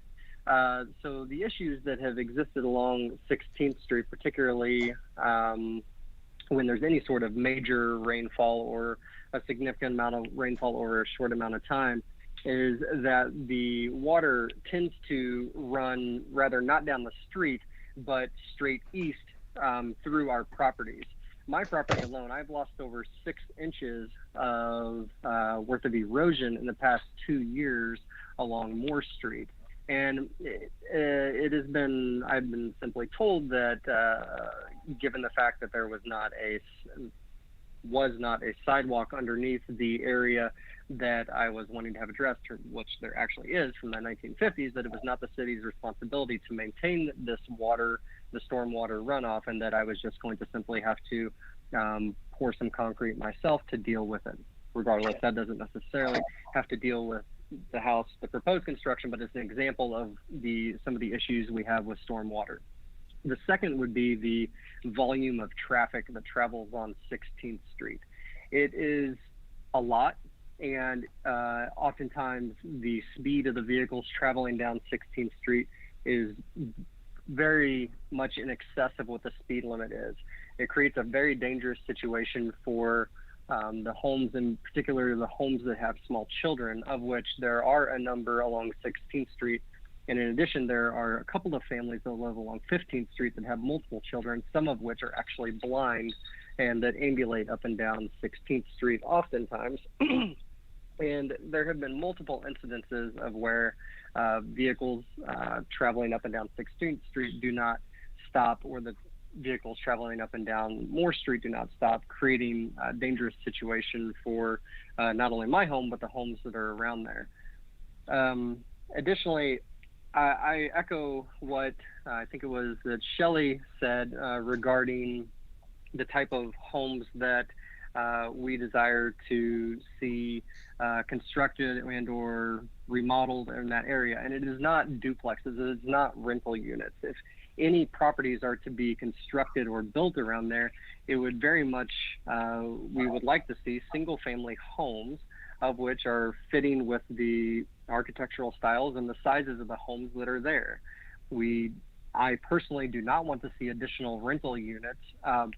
So the issues that have existed along 16th Street, particularly when there's any sort of major rainfall or a significant amount of rainfall over a short amount of time, is that the water tends to run rather not down the street, but straight east through our properties. My property alone, I've lost over 6 inches of worth of erosion in the past 2 years along Moore Street. And it has been, I've been simply told that given the fact that there was not a sidewalk underneath the area that I was wanting to have addressed, which there actually is from the 1950s, that it was not the city's responsibility to maintain this water, the stormwater runoff, and that I was just going to simply have to pour some concrete myself to deal with it. Regardless, that doesn't necessarily have to deal with the house, the proposed construction, but it's an example of some of the issues we have with stormwater. The second would be the volume of traffic that travels on 16th Street. It is a lot, and oftentimes the speed of the vehicles traveling down 16th Street is very much in excess of what the speed limit is. It creates a very dangerous situation for the homes, and particularly the homes that have small children, of which there are a number along 16th Street. And in addition, there are a couple of families that live along 15th Street that have multiple children, some of which are actually blind and that ambulate up and down 16th Street oftentimes. And there have been multiple incidences of where vehicles traveling up and down 16th Street do not stop, or the vehicles traveling up and down Moore Street do not stop, creating a dangerous situation for not only my home, but the homes that are around there. Additionally, I echo what I think it was that Shelley said regarding the type of homes that we desire to see constructed and or remodeled in that area. And it is not duplexes, it is not rental units. If any properties are to be constructed or built around there, it would very much, we would like to see single family homes, of which are fitting with the architectural styles and the sizes of the homes that are there. I personally do not want to see additional rental units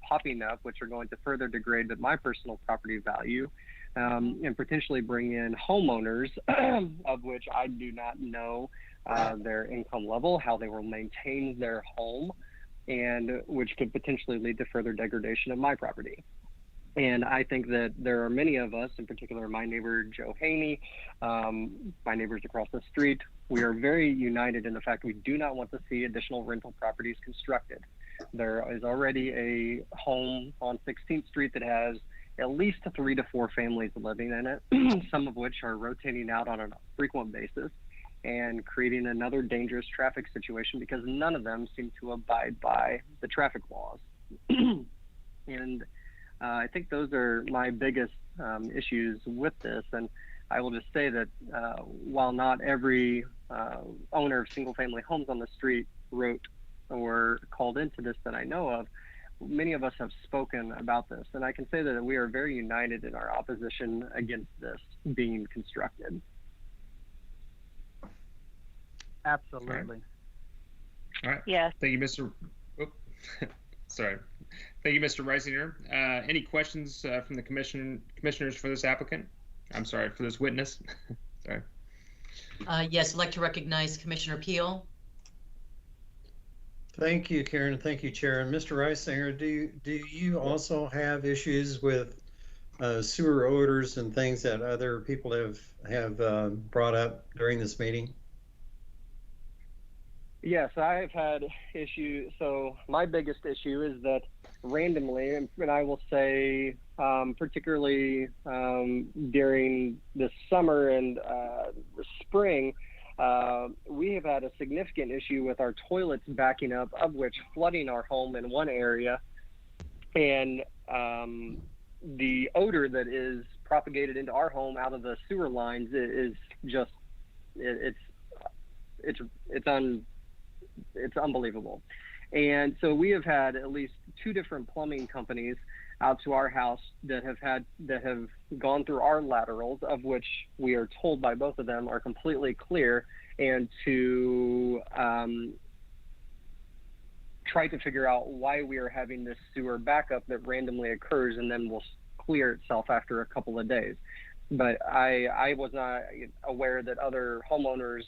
popping up, which are going to further degrade my personal property value. and potentially bring in homeowners, of which I do not know their income level, how they will maintain their home, and which could potentially lead to further degradation of my property. And I think that there are many of us, in particular my neighbor Joe Haney, my neighbors across the street, we are very united in the fact we do not want to see additional rental properties constructed. There is already a home on 16th Street that has at least 3 to 4 families living in it, some of which are rotating out on a frequent basis and creating another dangerous traffic situation because none of them seem to abide by the traffic laws. And I think those are my biggest issues with this. And I will just say that while not every owner of single family homes on the street wrote or called into this that I know of, many of us have spoken about this. And I can say that we are very united in our opposition against this being constructed. Absolutely. All right. Yes. Thank you, Mr. Sorry. Thank you, Mr. Reisinger. Any questions from the commissioners for this applicant? I'm sorry, for this witness. Sorry. Yes, I'd like to recognize Commissioner Peel. Thank you, Karen. Thank you, Chair. And Mr. Reisinger, do you also have issues with sewer odors and things that other people have brought up during this meeting? Yes, I've had issues. So my biggest issue is that randomly, and I will say particularly during the summer and the spring, we have had a significant issue with our toilets backing up, of which flooding our home in one area, and the odor that is propagated into our home out of the sewer lines is just it's unbelievable. And so we have had at least 2 different plumbing companies out to our house that have gone through our laterals, of which we are told by both of them are completely clear, and to try to figure out why we are having this sewer backup that randomly occurs and then will clear itself after a couple of days. But I was not aware that other homeowners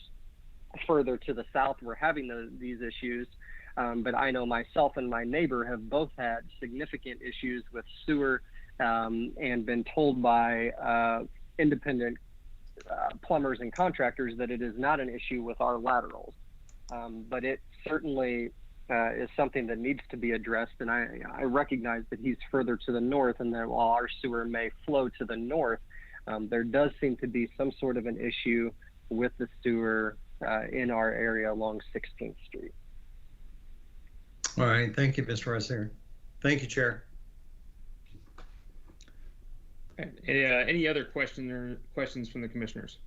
further to the south were having these issues. But I know myself and my neighbor have both had significant issues with sewer and been told by independent plumbers and contractors that it is not an issue with our laterals. But it certainly is something that needs to be addressed. And I recognize that he's further to the north, and that while our sewer may flow to the north, there does seem to be some sort of an issue with the sewer in our area along 16th Street. All right, thank you, Mr. Reisinger. Thank you, Chair. Any other questions from the commissioners?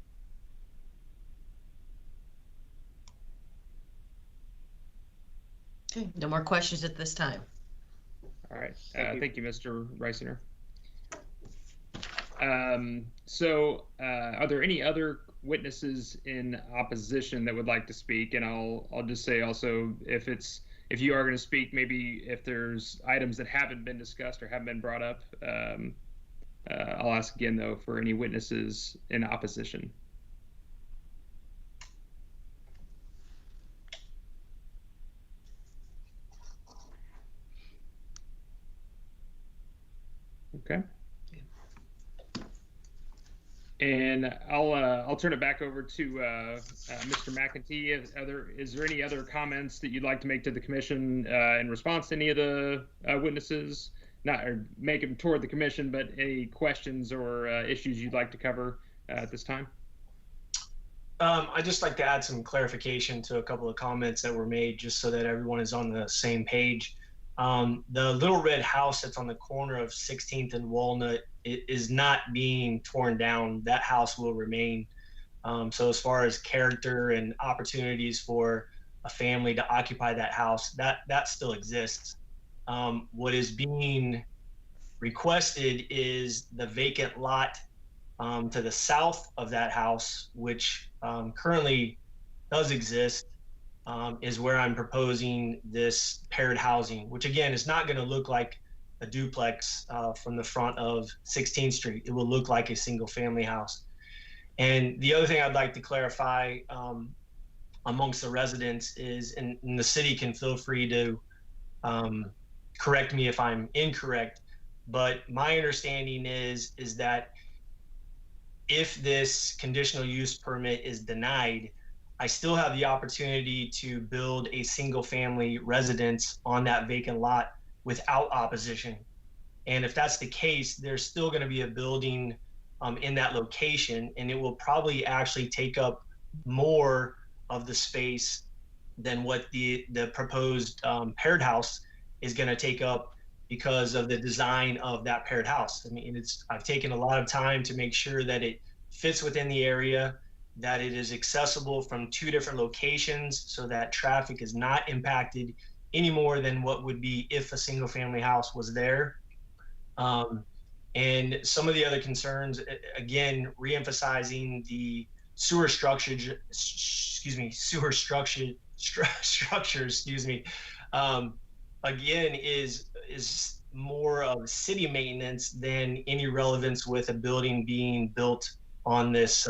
Okay, no more questions at this time. All right, thank you, Mr. Reisinger. So are there any other witnesses in opposition that would like to speak? And I'll just say also, if you are going to speak, maybe if there's items that haven't been discussed or haven't been brought up, I'll ask again though for any witnesses in opposition. Okay. And I'll turn it back over to Mr. McEntee. Is there any other comments that you'd like to make to the commission in response to any of the witnesses? Not or make them toward the commission, but any questions or issues you'd like to cover at this time? I'd just like to add some clarification to a couple of comments that were made, just so that everyone is on the same page. The little red house that's on the corner of 16th and Walnut is not being torn down. That house will remain. So as far as character and opportunities for a family to occupy that house, that still exists. What is being requested is the vacant lot to the south of that house, which currently does exist, is where I'm proposing this paired housing, which again is not going to look like a duplex from the front of 16th Street. It will look like a single family house. And the other thing I'd like to clarify amongst the residents is, and the city can feel free to correct me if I'm incorrect, but my understanding is that if this conditional use permit is denied, I still have the opportunity to build a single family residence on that vacant lot without opposition. And if that's the case, there's still going to be a building in that location, and it will probably actually take up more of the space than what the proposed paired house is going to take up because of the design of that paired house. I mean, I've taken a lot of time to make sure that it fits within the area, that it is accessible from 2 different locations so that traffic is not impacted any more than what would be if a single family house was there. And some of the other concerns, again, reemphasizing the sewer structure, again, is more of city maintenance than any relevance with a building being built on this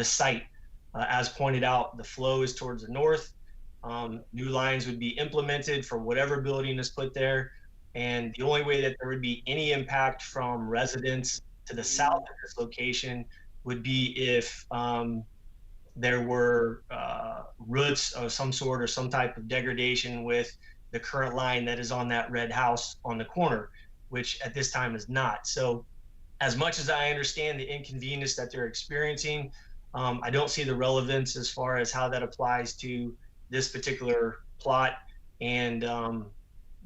site. As pointed out, the flow is towards the north. New lines would be implemented for whatever building is put there. And the only way that there would be any impact from residents to the south of this location would be if there were roots of some sort or some type of degradation with the current line that is on that red house on the corner, which at this time is not. So as much as I understand the inconvenience that they're experiencing, I don't see the relevance as far as how that applies to this particular plot and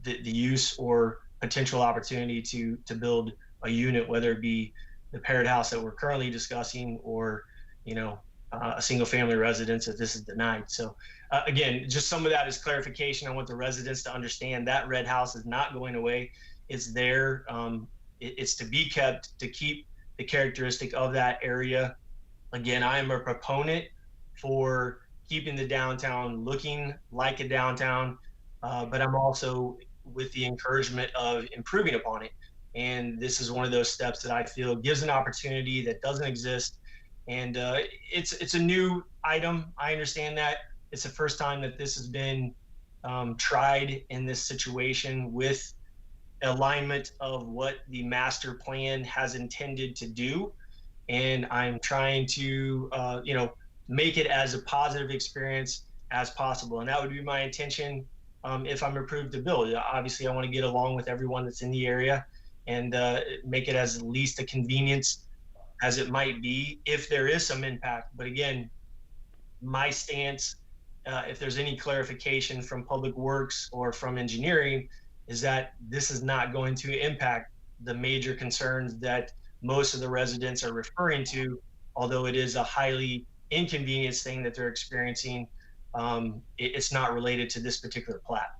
the use or potential opportunity to build a unit, whether it be the paired house that we're currently discussing or, a single family residence if this is denied. So again, just some of that is clarification. I want the residents to understand that red house is not going away. It's there. It's to be kept, to keep the characteristic of that area. Again, I am a proponent for keeping the downtown looking like a downtown, but I'm also with the encouragement of improving upon it. And this is one of those steps that I feel gives an opportunity that doesn't exist. And it's a new item. I understand that. It's the first time that this has been tried in this situation with alignment of what the master plan has intended to do. And I'm trying to, make it as a positive experience as possible. And that would be my intention if I'm approved to build. Obviously, I want to get along with everyone that's in the area and make it as least a convenience as it might be if there is some impact. But again, my stance, if there's any clarification from Public Works or from engineering, is that this is not going to impact the major concerns that most of the residents are referring to, although it is a highly inconvenience thing that they're experiencing. It's not related to this particular plat.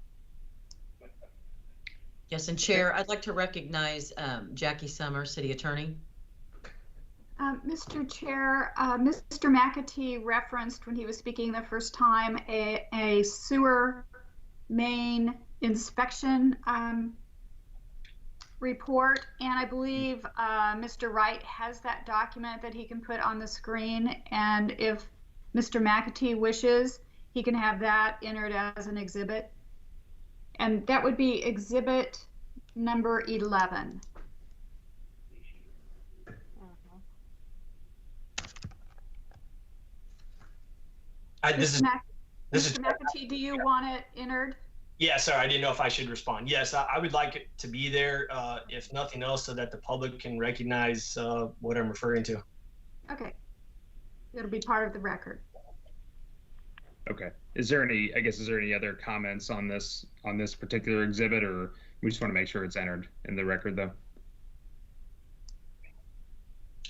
Yes, and Chair, I'd like to recognize Jackie Summer, City Attorney. Mr. Chair, Mr. McAtee referenced when he was speaking the first time a sewer main inspection report, and I believe Mr. Wright has that document that he can put on the screen, and if Mr. McAtee wishes, he can have that entered as an exhibit, and that would be exhibit number 11. Mr. McAtee, do you want it entered? Yeah, sorry, I didn't know if I should respond. Yes, I would like it to be there, if nothing else, so that the public can recognize what I'm referring to. Okay. It'll be part of the record. Okay. Is there any other comments on this particular exhibit, or we just want to make sure it's entered in the record, though?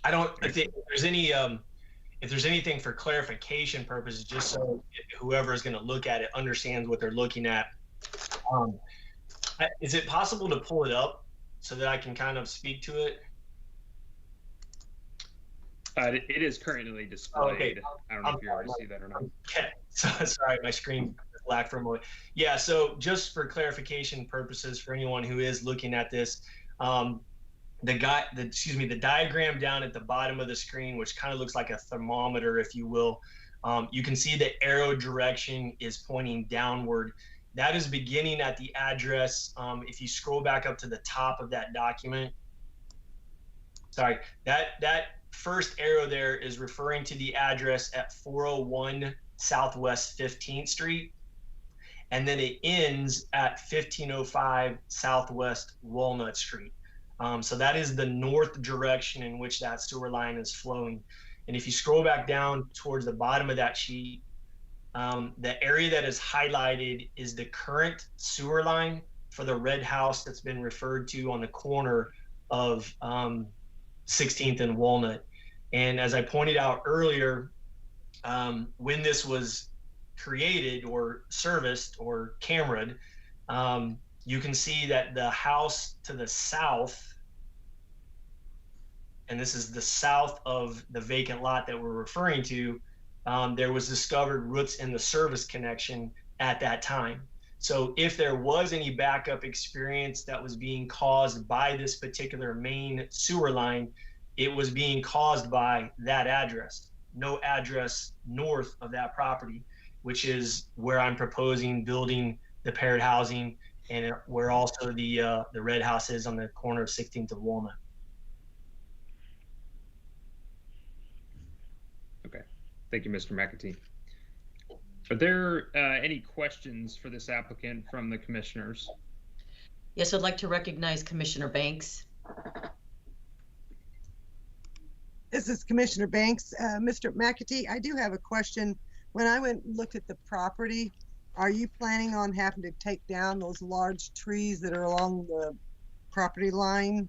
I don't think there's any, if there's anything for clarification purposes, just so whoever is going to look at it understands what they're looking at. Is it possible to pull it up so that I can kind of speak to it? It is currently displayed. Okay. I don't know if you already see that or not. Okay. So, sorry, my screen lack for a moment. Yeah, so just for clarification purposes for anyone who is looking at this, the diagram down at the bottom of the screen, which kind of looks like a thermometer, if you will, you can see the arrow direction is pointing downward. That is beginning at the address. If you scroll back up to the top of that document, sorry, that first arrow there is referring to the address at 401 Southwest 15th Street. And then it ends at 1505 Southwest Walnut Street. So that is the north direction in which that sewer line is flowing. And if you scroll back down towards the bottom of that sheet, the area that is highlighted is the current sewer line for the red house that's been referred to on the corner of 16th and Walnut. And as I pointed out earlier, when this was created or serviced or cameraed, you can see that the house to the south, and this is the south of the vacant lot that we're referring to, there was discovered roots in the service connection at that time. So if there was any backup experience that was being caused by this particular main sewer line, it was being caused by that address. No address north of that property, which is where I'm proposing building the paired housing, and where also the red house is on the corner of 16th and Walnut. Okay, thank you, Mr. McAtee. Are there any questions for this applicant from the commissioners? Yes, I'd like to recognize Commissioner Banks. This is Commissioner Banks. Mr. McAtee, I do have a question. When I went and looked at the property, are you planning on having to take down those large trees that are along the property line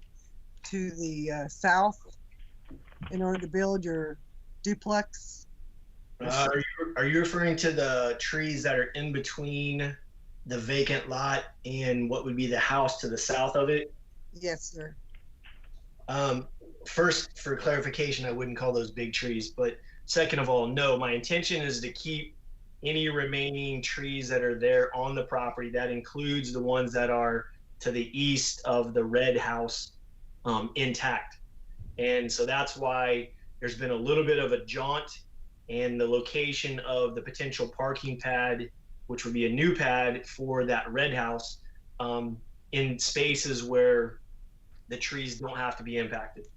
to the south in order to build your duplex? Are you referring to the trees that are in between the vacant lot and what would be the house to the south of it? Yes, sir. First, for clarification, I wouldn't call those big trees, but second of all, no, my intention is to keep any remaining trees that are there on the property. That includes the ones that are to the east of the red house, intact. And so that's why there's been a little bit of a jaunt, and the location of the potential parking pad, which would be a new pad for that red house, in spaces where the trees don't have to be impacted.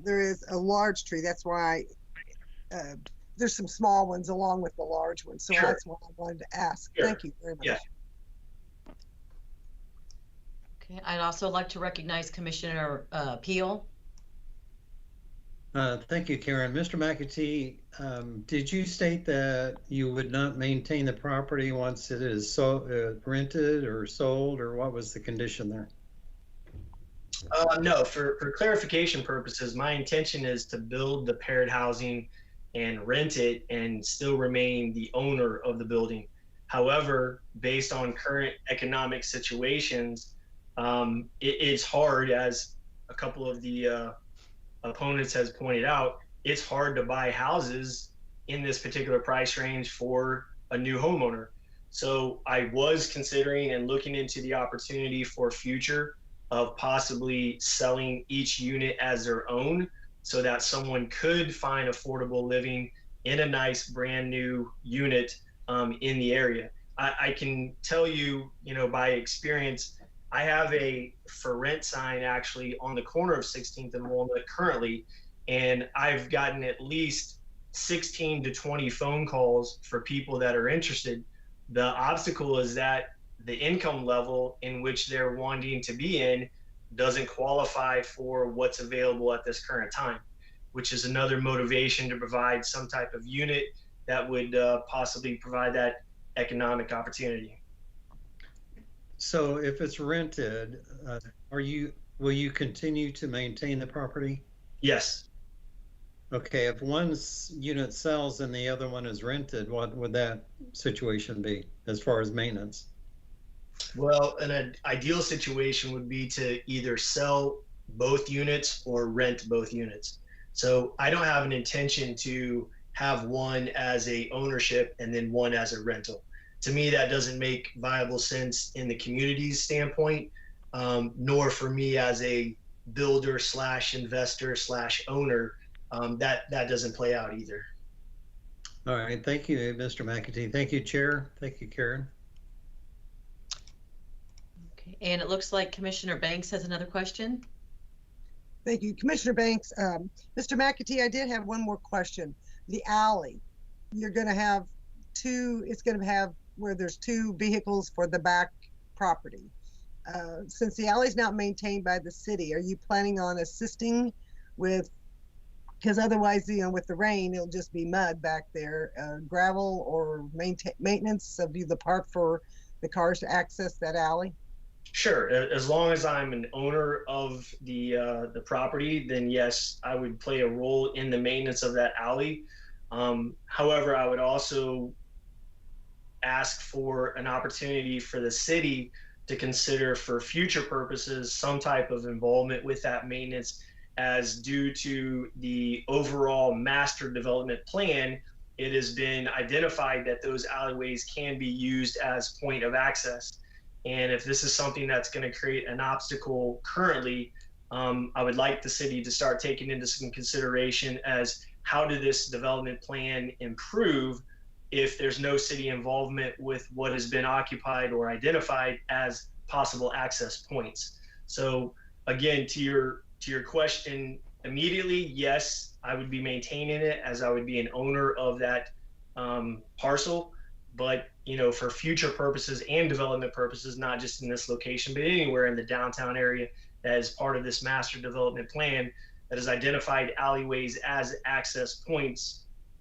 There is a large tree. That's why there's some small ones along with the large ones. So Sure. That's what I wanted to ask. Sure. Thank you very much. Yeah. Okay, I'd also like to recognize Commissioner Peel. Thank you, Karen. Mr. McAtee, did you state that you would not maintain the property once it is rented or sold, or what was the condition there? No, for clarification purposes, my intention is to build the paired housing and rent it and still remain the owner of the building. However, based on current economic situations, it's hard, as a couple of the opponents has pointed out, it's hard to buy houses in this particular price range for a new homeowner. So I was considering and looking into the opportunity for future of possibly selling each unit as their own, so that someone could find affordable living in a nice brand new unit in the area. I can tell you, by experience, I have a for rent sign actually on the corner of 16th and Walnut currently, and I've gotten at least 16 to 20 phone calls for people that are interested. The obstacle is that the income level in which they're wanting to be in doesn't qualify for what's available at this current time, which is another motivation to provide some type of unit that would possibly provide that economic opportunity. So if it's rented, will you continue to maintain the property? Yes. Okay, if one unit sells and the other one is rented, what would that situation be as far as maintenance? Well, an ideal situation would be to either sell both units or rent both units. So I don't have an intention to have one as a ownership and then one as a rental. To me, that doesn't make viable sense in the community's standpoint, nor for me as a builder / investor / owner. That doesn't play out either. All right, thank you, Mr. McAtee. Thank you, Chair. Thank you, Karen. Okay, and it looks like Commissioner Banks has another question. Thank you, Commissioner Banks. Mr. McAtee, I did have one more question. The alley, you're going to have it's going to have where there's 2 vehicles for the back property. Since the alley is not maintained by the city, are you planning on assisting with, because otherwise, with the rain, it'll just be mud back there, gravel or maintenance of the park for the cars to access that alley? Sure. As long as I'm an owner of the property, then yes, I would play a role in the maintenance of that alley. However, I would also ask for an opportunity for the city to consider for future purposes some type of involvement with that maintenance, as due to the overall master development plan, it has been identified that those alleyways can be used as point of access. And if this is something that's going to create an obstacle currently, I would like the city to start taking into some consideration as how did this development plan improve if there's no city involvement with what has been occupied or identified as possible access points. So again, to your question, immediately, yes, I would be maintaining it as I would be an owner of that parcel. But for future purposes and development purposes, not just in this location, but anywhere in the downtown area that is part of this master development plan that has identified alleyways as access points,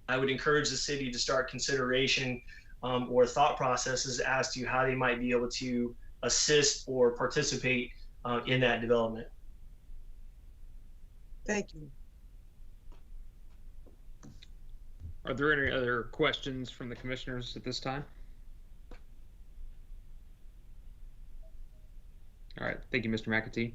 I would encourage the city to start consideration or thought processes as to how they might be able to assist or participate in that development. Thank you. Are there any other questions from the commissioners at this time? All right, thank you, Mr. McAtee.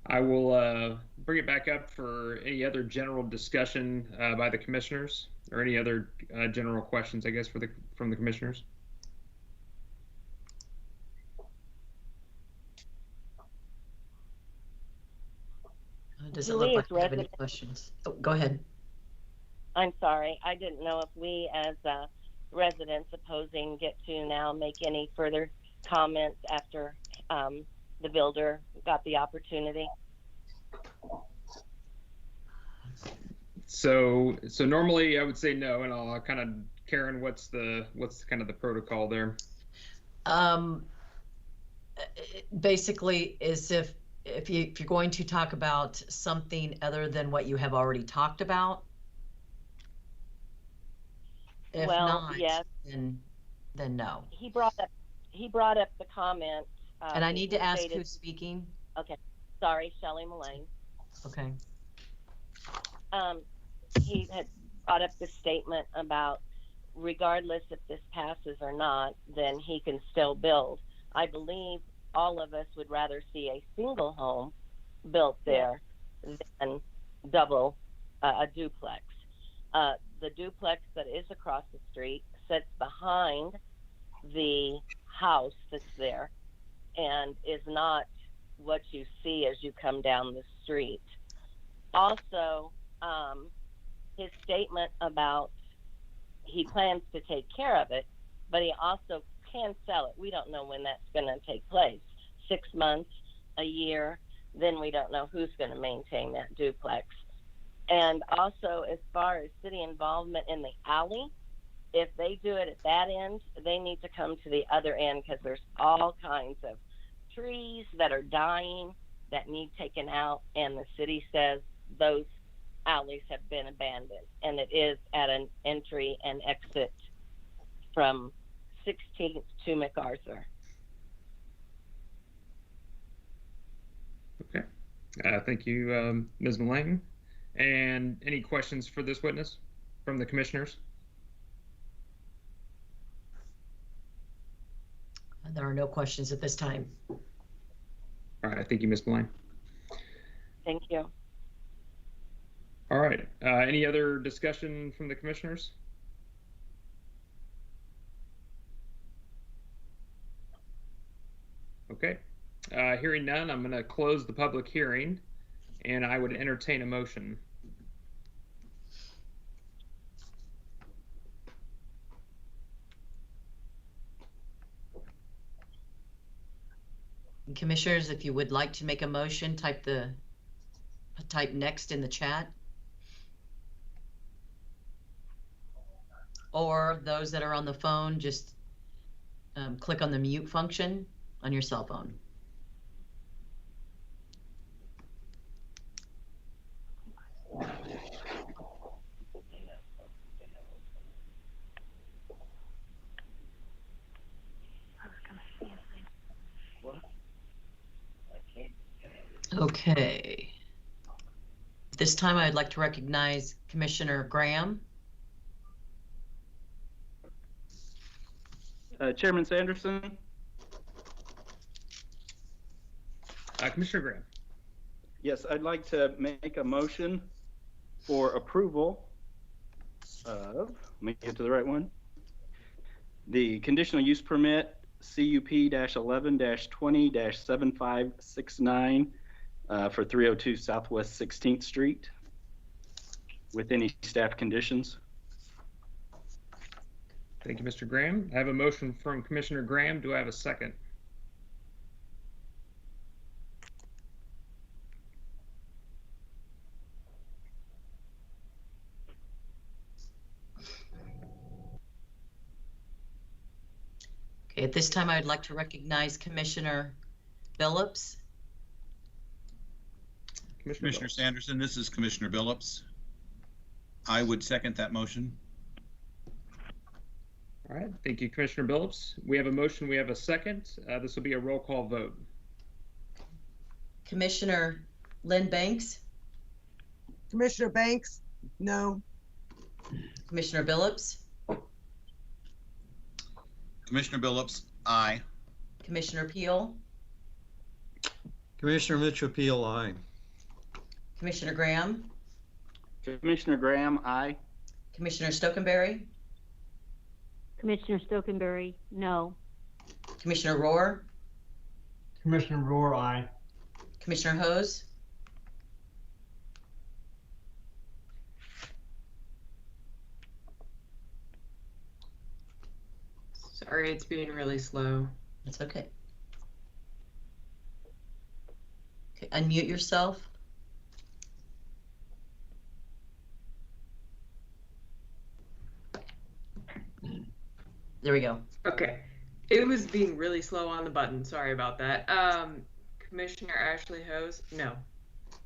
I will bring it back up for any other general discussion by the commissioners, or any other general questions, I guess, from the commissioners. Does it look like we have any questions? Oh, go ahead. I'm sorry, I didn't know if we as residents opposing get to now make any further comments after the builder got the opportunity. So normally I would say no, and I'll kind of, Karen, what's kind of the protocol there? Basically, is if you're going to talk about something other than what you have already talked about. If well, not, yes. then no. He brought up the comment. And I need to ask who's speaking. Okay, sorry, Shelley Mullane. Okay. He had brought up the statement about regardless if this passes or not, then he can still build. I believe all of us would rather see a single home built there than double a duplex. The duplex that is across the street sits behind the house that's there and is not what you see as you come down the street. Also, his statement about he plans to take care of it, but he also can sell it. We don't know when that's going to take place. 6 months, a year, then we don't know who's going to maintain that duplex. And also, as far as city involvement in the alley, if they do it at that end, they need to come to the other end because there's all kinds of trees that are dying that need taken out, and the city says those alleys have been abandoned, and it is at an entry and exit from 16th to MacArthur. Okay, thank you, Ms. Mullane. And any questions for this witness from the commissioners? There are no questions at this time. All right, thank you, Ms. Mullane. Thank you. All right. Any other discussion from the commissioners? Okay. Hearing none, I'm going to close the public hearing, and I would entertain a motion. And commissioners, if you would like to make a motion, type next in the chat. Or those that are on the phone, just click on the mute function on your cell phone. Okay. This time I'd like to recognize Commissioner Graham. Chairman Sanderson. Commissioner Graham. Yes, I'd like to make a motion for approval of, let me get to the right one, the conditional use permit CUP-11-20-7569 for 302 Southwest 16th Street with any staff conditions. Thank you, Mr. Graham. I have a motion from Commissioner Graham. Do I have a second? Okay, at this time, I'd like to Commissioner Billups. Commissioner Sanderson, this is Commissioner Billups. I would second that motion. All right, thank you, Commissioner Billups. We have a motion, we have a second. This will be a roll call vote. Commissioner Lynn Banks. Commissioner Banks, no. Commissioner Billups. Commissioner Billups, aye. Commissioner Peel. Commissioner Mitchell Peel, aye. Commissioner Graham. Commissioner Graham, aye. Commissioner Stokenberry. Commissioner Stokenberry, no. Commissioner Rohr. Commissioner Rohr, aye. Commissioner Hose. Sorry, it's being really slow. That's okay. Okay, unmute yourself. There we go. Okay. It was being really slow on the button. Sorry about that. Commissioner Ashley Hose, no.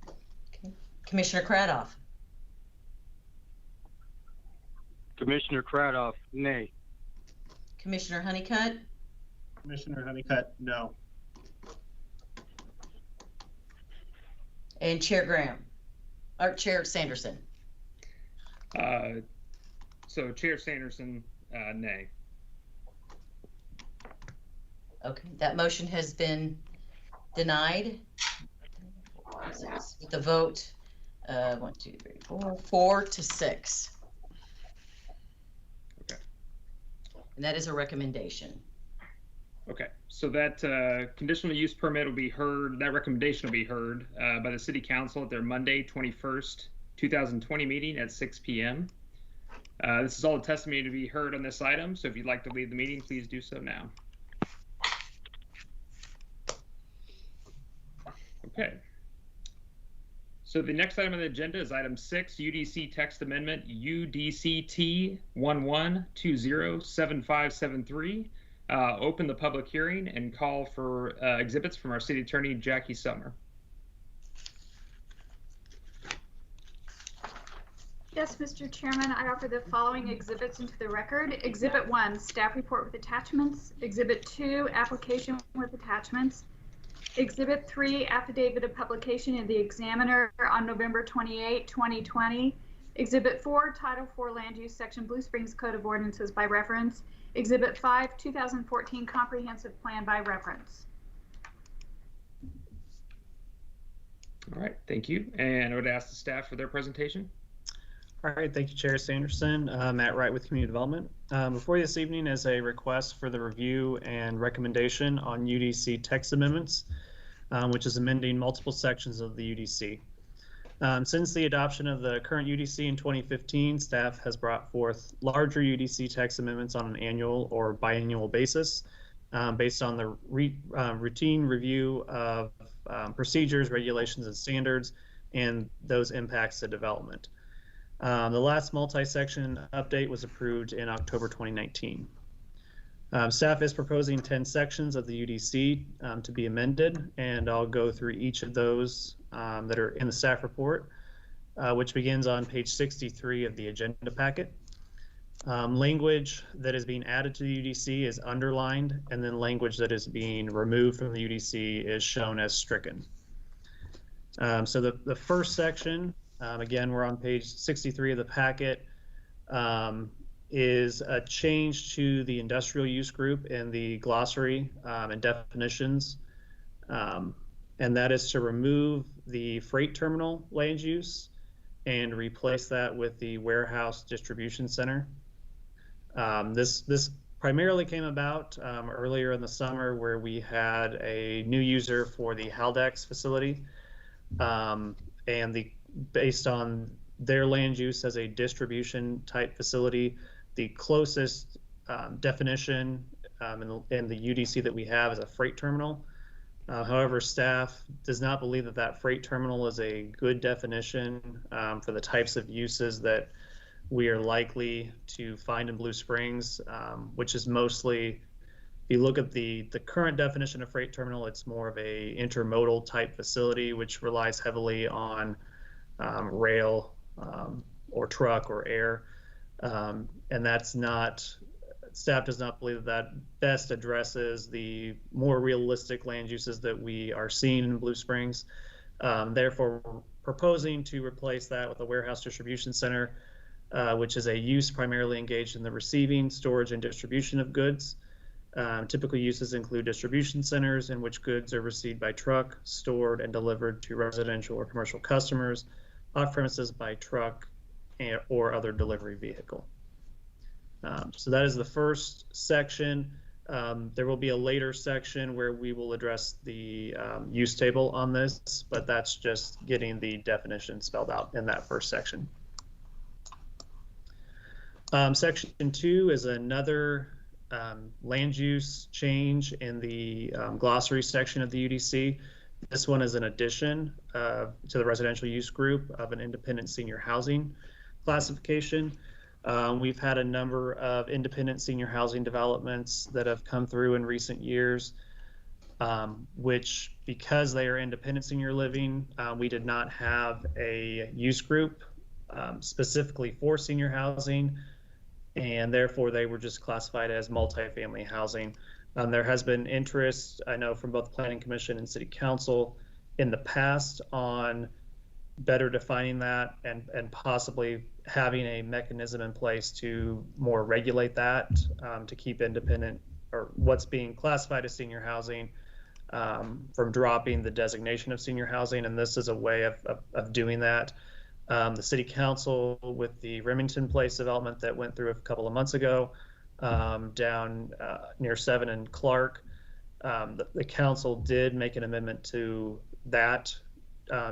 Okay. Commissioner Cradoff. Commissioner Cradoff, nay. Commissioner Honeycutt. Commissioner Honeycutt, no. And Chair Graham, or Chair Sanderson. So Chair Sanderson, nay. Okay, that motion has been denied. With the vote, 1, 2, 3, 4, 4-6. Okay. And that is a recommendation. Okay, so that conditional use permit will be heard, that recommendation will be heard by the City Council at their Monday, 21st, 2020 meeting at 6 p.m. This is all the testimony to be heard on this item, so if you'd like to leave the meeting, please do so now. Okay. So the next item on the agenda is item 6, UDC text amendment UDCT 11207573. Open the public hearing and call for exhibits from our City Attorney, Jackie Summer. Yes, Mr. Chairman, I offer the following exhibits into the record. Exhibit 1, staff report with attachments. Exhibit 2, application with attachments. Exhibit 3, affidavit of publication in the Examiner on November 28, 2020. Exhibit 4, Title 4 Land Use Section Blue Springs Code of Ordinances by reference. Exhibit 5, 2014 Comprehensive Plan by reference. All right, thank you. And I would ask the staff for their presentation. All right, thank you, Chair Sanderson. Matt Wright with Community Development. Before you this evening is a request for the review and recommendation on UDC text amendments, which is amending multiple sections of the UDC. Since the adoption of the current UDC in 2015, staff has brought forth larger UDC text amendments on an annual or biannual basis based on the routine review of procedures, regulations, and standards, and those impacts to development. The last multi-section update was approved in October 2019. Staff is proposing 10 sections of the UDC to be amended, and I'll go through each of those that are in the staff report, which begins on page 63 of the agenda packet. Language that is being added to the UDC is underlined, and then language that is being removed from the UDC is shown as stricken. So the first section, again, we're on page 63 of the packet, is a change to the industrial use group in the glossary and definitions. And that is to remove the freight terminal land use and replace that with the warehouse distribution center. This primarily came about earlier in the summer, where we had a new user for the Haldex facility, and based on their land use as a distribution type facility, the closest definition in the UDC that we have is a freight terminal. However, staff does not believe that that freight terminal is a good definition for the types of uses that we are likely to find in Blue Springs, which is mostly, if you look at the current definition of freight terminal, it's more of a intermodal type facility, which relies heavily on rail or truck or air. And that's not, staff does not believe that best addresses the more realistic land uses that we are seeing in Blue Springs. Therefore, we're proposing to replace that with a warehouse distribution center, which is a use primarily engaged in the receiving, storage, and distribution of goods. Typical uses include distribution centers in which goods are received by truck, stored, and delivered to residential or commercial customers, off premises by truck or other delivery vehicle. So that is the first section. There will be a later section where we will address the use table on this, but that's just getting the definition spelled out in that first section. Section 2 is another land use change in the glossary section of the UDC. This one is an addition to the residential use group of an independent senior housing classification. We've had a number of independent senior housing developments that have come through in recent years, which, because they are independent senior living, we did not have a use group specifically for senior housing, and therefore they were just classified as multifamily housing. There has been interest, I know, from both the Planning Commission and City Council in the past on better defining that and possibly having a mechanism in place to more regulate that, to keep independent or what's being classified as senior housing from dropping the designation of senior housing. And this is a way of doing that. The City Council, with the Remington Place development that went through a couple of months ago, down near 7 and Clark, the council did make an amendment to that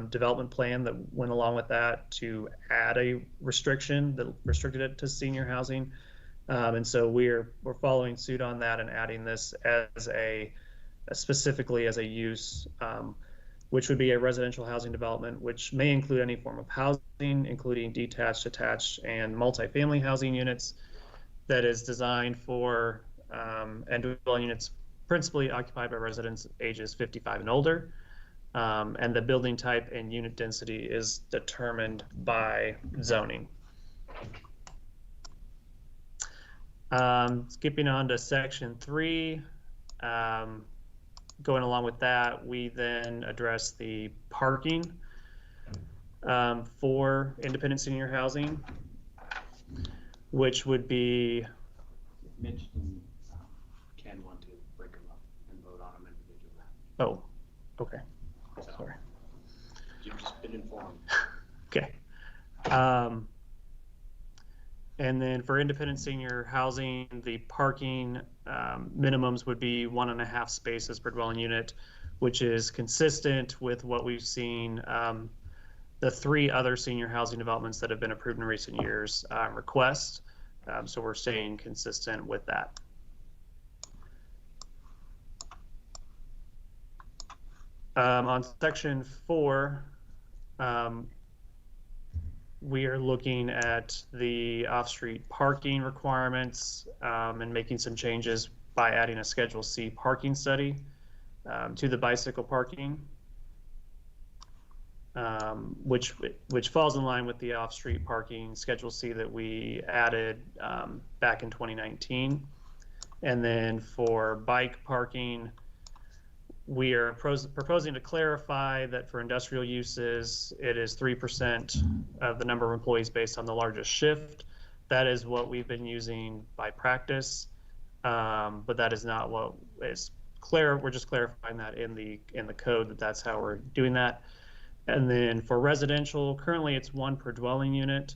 development plan that went along with that to add a restriction that restricted it to senior housing. And so we're following suit on that and adding this as specifically as a use, which would be a residential housing development, which may include any form of housing, including detached, attached, and multifamily housing units, that is designed for and dwelling units principally occupied by residents ages 55 and older. And the building type and unit density is determined by zoning. Skipping on to section 3, going along with that, we then address the parking for independent senior housing, which would be. Mitch and Ken want to break them up and vote on them individually. Oh, okay. Sorry. Do been informed. Okay. And then for independent senior housing, the parking minimums would be 1.5 spaces per dwelling unit, which is consistent with what we've seen the 3 other senior housing developments that have been approved in recent years request. So we're staying consistent with that. On section 4, we are looking at the off-street parking requirements and making some changes by adding a Schedule C parking study to the bicycle parking, which falls in line with the off-street parking Schedule C that we added back in 2019. And then for bike parking, we are proposing to clarify that for industrial uses, it is 3% of the number of employees based on the largest shift. That is what we've been using by practice, but that is not what is clear. We're just clarifying that in the code that's how we're doing that. And then for residential, currently it's 1 per dwelling unit.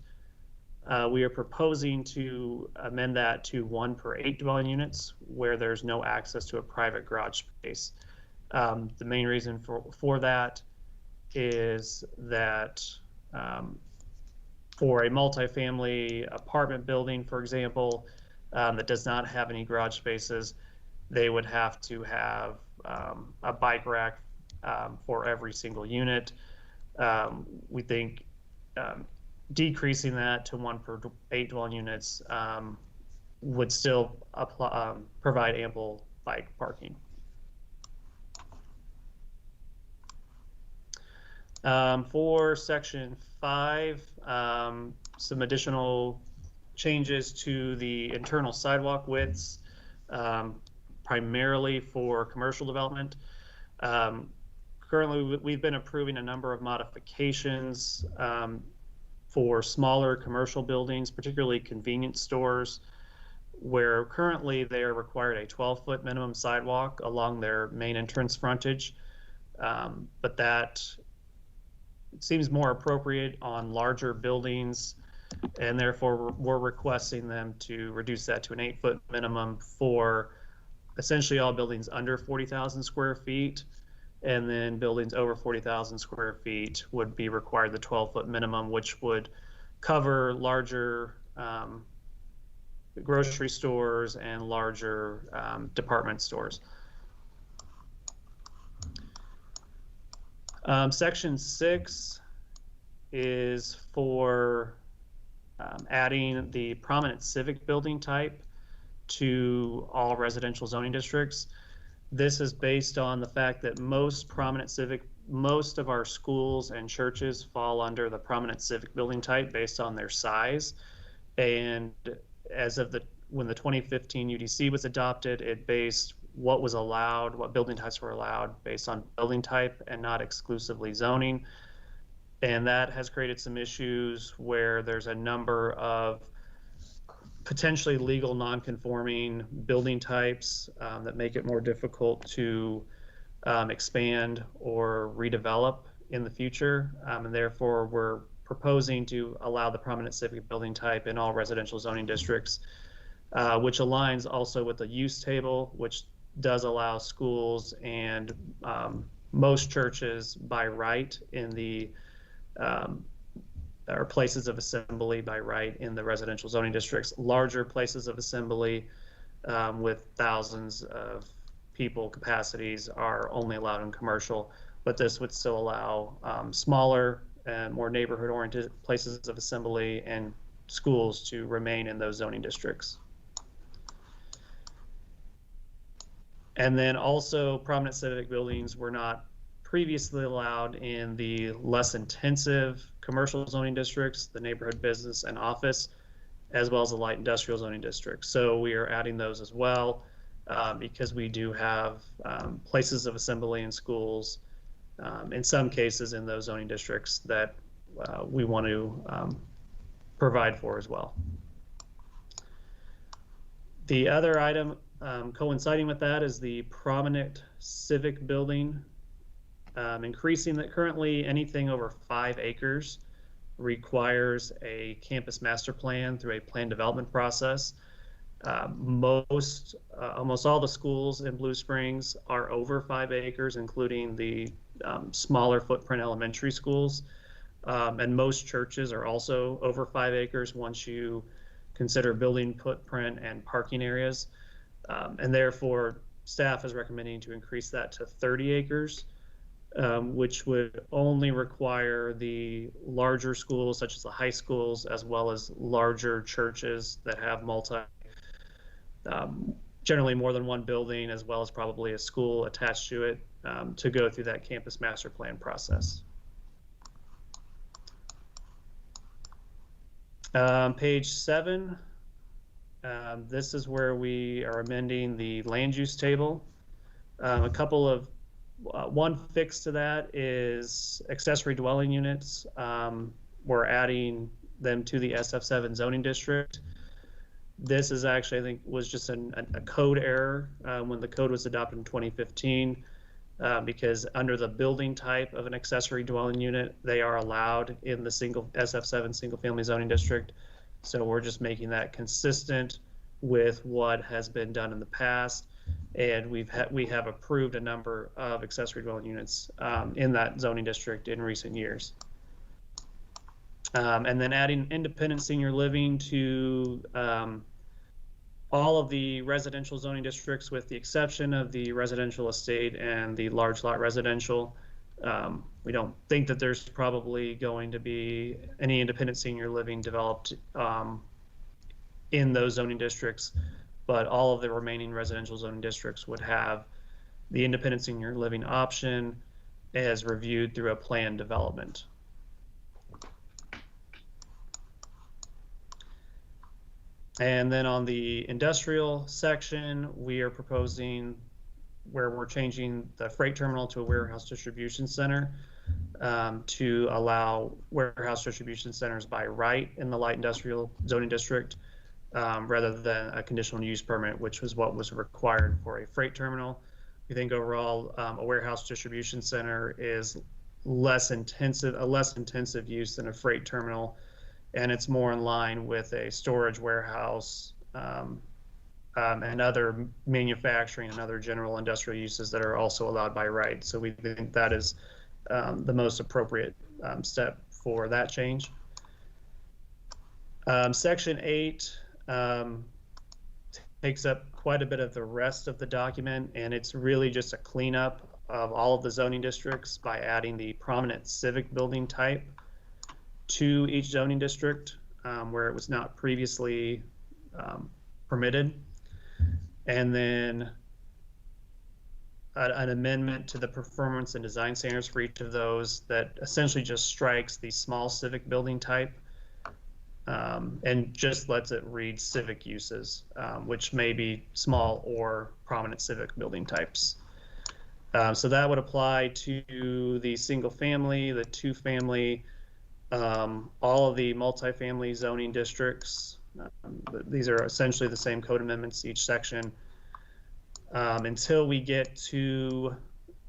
We are proposing to amend that to 1 per 8 dwelling units where there's no access to a private garage space. The main reason for that is that for a multifamily apartment building, for example, that does not have any garage spaces, they would have to have a bike rack for every single unit. We think decreasing that to 1 per 8 dwelling units would still provide ample bike parking. For section 5, some additional changes to the internal sidewalk widths, primarily for commercial development. Currently, we've been approving a number of modifications for smaller commercial buildings, particularly convenience stores, where currently they are required a 12-foot minimum sidewalk along their main entrance frontage, but that seems more appropriate on larger buildings, and therefore we're requesting them to reduce that to an 8-foot minimum for essentially all buildings under 40,000 square feet, and then buildings over 40,000 square feet would be required the 12-foot minimum, which would cover larger grocery stores and larger department stores. Section 6 is for adding the prominent civic building type to all residential zoning districts. This is based on the fact that most of our schools and churches fall under the prominent civic building type based on their size. And as of when the 2015 UDC was adopted, it based what was allowed, what building types were allowed based on building type and not exclusively zoning. And that has created some issues where there's a number of potentially legal non-conforming building types that make it more difficult to expand or redevelop in the future. And therefore, we're proposing to allow the prominent civic building type in all residential zoning districts, which aligns also with the use table, which does allow schools and most churches by right in the or places of assembly by right in the residential zoning districts. Larger places of assembly with thousands of people capacities are only allowed in commercial, but this would still allow smaller and more neighborhood-oriented places of assembly and schools to remain in those zoning districts. And then also prominent civic buildings were not previously allowed in the less intensive commercial zoning districts, the neighborhood business and office, as well as the light industrial zoning districts. So we are adding those as well because we do have places of assembly in schools, in some cases in those zoning districts that we want to provide for as well. The other item coinciding with that is the prominent civic building increasing that. Currently anything over 5 acres requires a campus master plan through a plan development process. Almost all the schools in Blue Springs are over 5 acres, including the smaller footprint elementary schools. And most churches are also over 5 acres once you consider building footprint and parking areas. And therefore, staff is recommending to increase that to 30 acres, which would only require the larger schools, such as the high schools, as well as larger churches that have generally more than one building, as well as probably a school attached to it, to go through that campus master plan process. Page 7, this is where we are amending the land use table. A couple of, one fix to that is accessory dwelling units. We're adding them to the SF7 zoning district. This is actually, I think, was just a code error when the code was adopted in 2015, because under the building type of an accessory dwelling unit, they are allowed in the SF7 single family zoning district. So we're just making that consistent with what has been done in the past. And we have approved a number of accessory dwelling units in that zoning district in recent years. And then adding independent senior living to all of the residential zoning districts, with the exception of the residential estate and the large lot residential. We don't think that there's probably going to be any independent senior living developed in those zoning districts, but all of the remaining residential zoning districts would have the independent senior living option as reviewed through a plan development. And then on the industrial section, we are proposing where we're changing the freight terminal to a warehouse distribution center to allow warehouse distribution centers by right in the light industrial zoning district rather than a conditional use permit, which was what was required for a freight terminal. We think overall a warehouse distribution center is a less intensive use than a freight terminal, and it's more in line with a storage warehouse and other manufacturing and other general industrial uses that are also allowed by right. So we think that is the most appropriate step for that change. Section 8 takes up quite a bit of the rest of the document, and it's really just a cleanup of all of the zoning districts by adding the prominent civic building type to each zoning district where it was not previously permitted. And then an amendment to the performance and design standards for each of those that essentially just strikes the small civic building type and just lets it read civic uses, which may be small or prominent civic building types. So that would apply to the single family, the 2-family, all of the multifamily zoning districts. These are essentially the same code amendments each section until we get to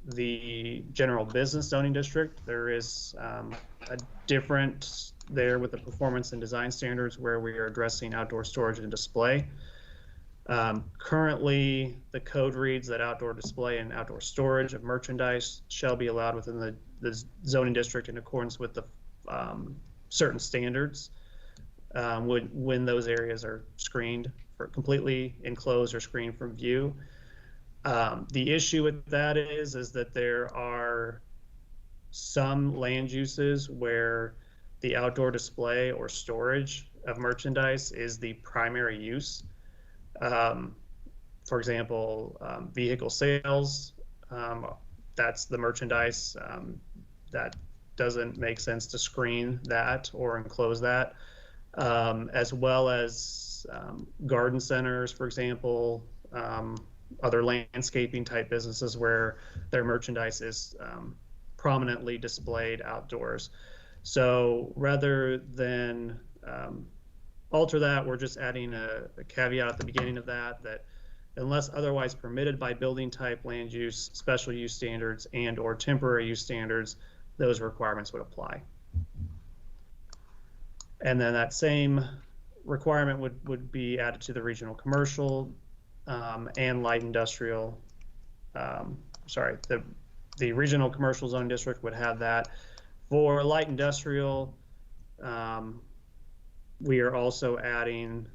the general business zoning district. There is a different there with the performance and design standards where we are addressing outdoor storage and display. Currently, the code reads that outdoor display and outdoor storage of merchandise shall be allowed within the zoning district in accordance with the certain standards when those areas are screened for completely enclosed or screened from view. The issue with that is that there are some land uses where the outdoor display or storage of merchandise is the primary use. For example, vehicle sales, that's the merchandise that doesn't make sense to screen that or enclose that, as well as garden centers, for example, other landscaping type businesses where their merchandise is prominently displayed outdoors. So rather than alter that, we're just adding a caveat at the beginning of that unless otherwise permitted by building type, land use, special use standards, and or temporary use standards, those requirements would apply. And then that same requirement would be added to the regional commercial and light industrial. Sorry, the regional commercial zone district would have that. For light industrial, we are also adding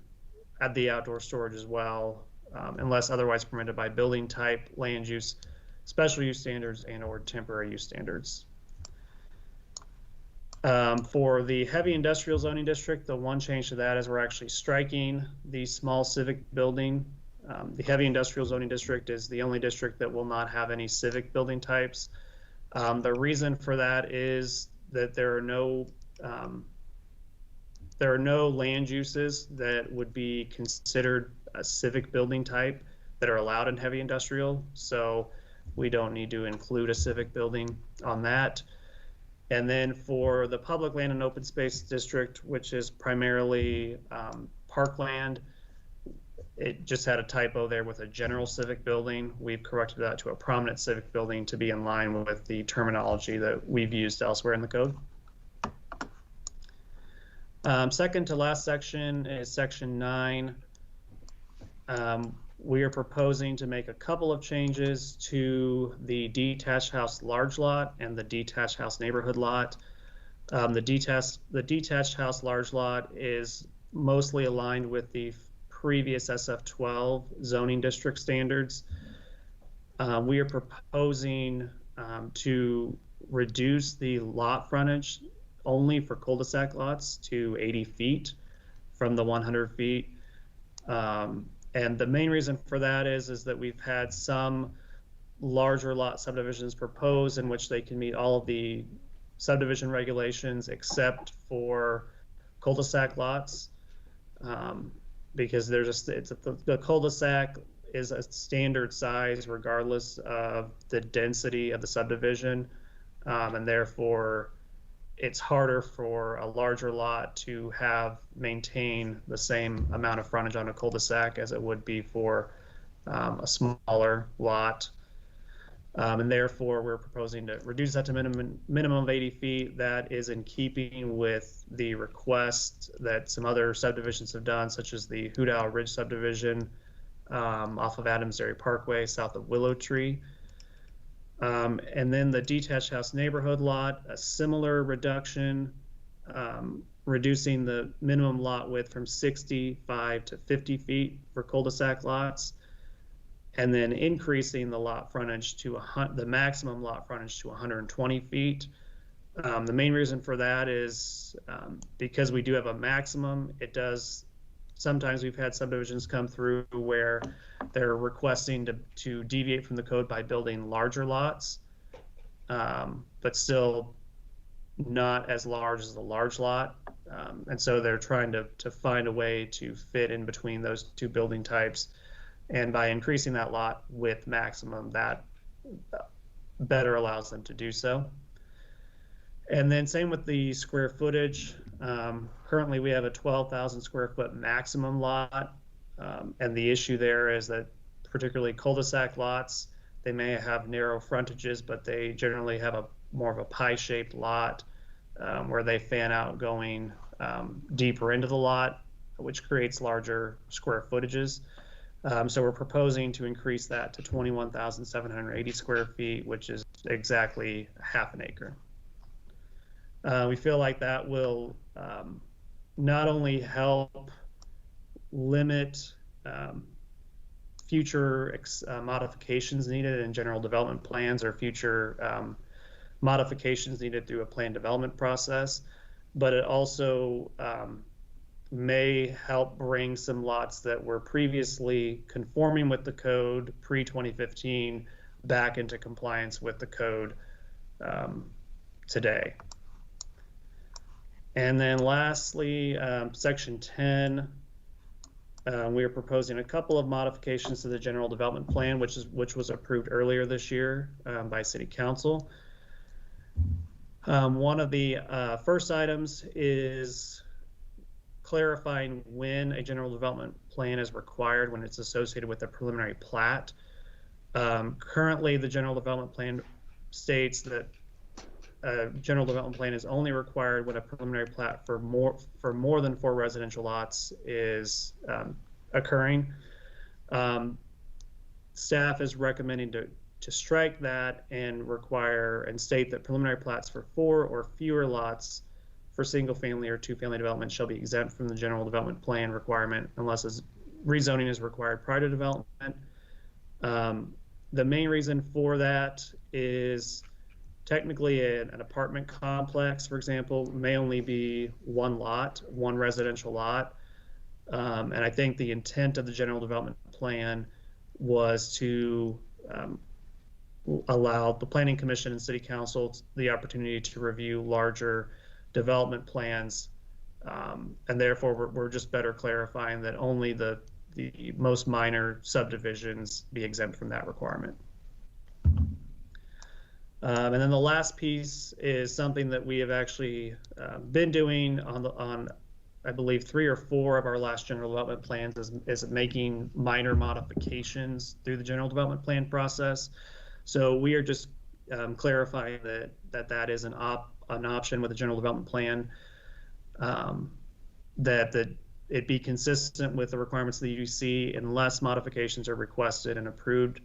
at the outdoor storage as well, unless otherwise permitted by building type, land use, special use standards, and or temporary use standards. For the heavy industrial zoning district, the one change to that is we're actually striking the small civic building. The heavy industrial zoning district is the only district that will not have any civic building types. The reason for that is that there are no land uses that would be considered a civic building type that are allowed in heavy industrial. So we don't need to include a civic building on that. And then for the public land and open space district, which is primarily parkland, it just had a typo there with a general civic building. We've corrected that to a prominent civic building to be in line with the terminology that we've used elsewhere in the code. Second to last section is section 9. We are proposing to make a couple of changes to the detached house large lot and the detached house neighborhood lot. The detached house large lot is mostly aligned with the previous SF12 zoning district standards. We are proposing to reduce the lot frontage only for cul-de-sac lots to 80 feet from the 100 feet. And the main reason for that is that we've had some larger lot subdivisions proposed in which they can meet all of the subdivision regulations except for cul-de-sac lots, because the cul-de-sac is a standard size regardless of the density of the subdivision, and therefore it's harder for a larger lot to maintain the same amount of frontage on a cul-de-sac as it would be for a smaller lot. And therefore, we're proposing to reduce that to minimum of 80 feet. That is in keeping with the request that some other subdivisions have done, such as the Hoodow Ridge subdivision off of Adams Dairy Parkway, south of Willow Tree. And then the detached house neighborhood lot, a similar reduction, reducing the minimum lot width from 65 to 50 feet for cul-de-sac lots, and then increasing the lot frontage to the maximum lot frontage to 120 feet. The main reason for that is because we do have a maximum. Sometimes we've had subdivisions come through where they're requesting to deviate from the code by building larger lots, but still not as large as the large lot. And so they're trying to find a way to fit in between those two building types. And by increasing that lot width maximum, that better allows them to do so. And then same with the square footage. Currently we have a 12,000 square foot maximum lot. And the issue there is that particularly cul-de-sac lots, they may have narrow frontages, but they generally have more of a pie-shaped lot where they fan out going deeper into the lot, which creates larger square footages. So we're proposing to increase that to 21,780 square feet, which is exactly half an acre. We feel like that will not only help limit future modifications needed in general development plans or future modifications needed through a plan development process, but it also may help bring some lots that were previously conforming with the code pre-2015 back into compliance with the code today. And then lastly, section 10, we are proposing a couple of modifications to the general development plan, which was approved earlier this year by City Council. One of the first items is clarifying when a general development plan is required when it's associated with a preliminary plat. Currently, the general development plan states that a general development plan is only required when a preliminary plat for more than 4 residential lots is occurring. Staff is recommending to strike that and require and state that preliminary plats for 4 or fewer lots for single family or 2-family development shall be exempt from the general development plan requirement unless rezoning is required prior to development. The main reason for that is technically an apartment complex, for example, may only be 1 lot, 1 residential lot. And I think the intent of the general development plan was to allow the Planning Commission and City Council the opportunity to review larger development plans. And therefore, we're just better clarifying that only the most minor subdivisions be exempt from that requirement. And then the last piece is something that we have actually been doing on I believe 3 or 4 of our last general development plans is making minor modifications through the general development plan process. So we are just clarifying that is an option with the general development plan, that it be consistent with the requirements of the UDC unless modifications are requested and approved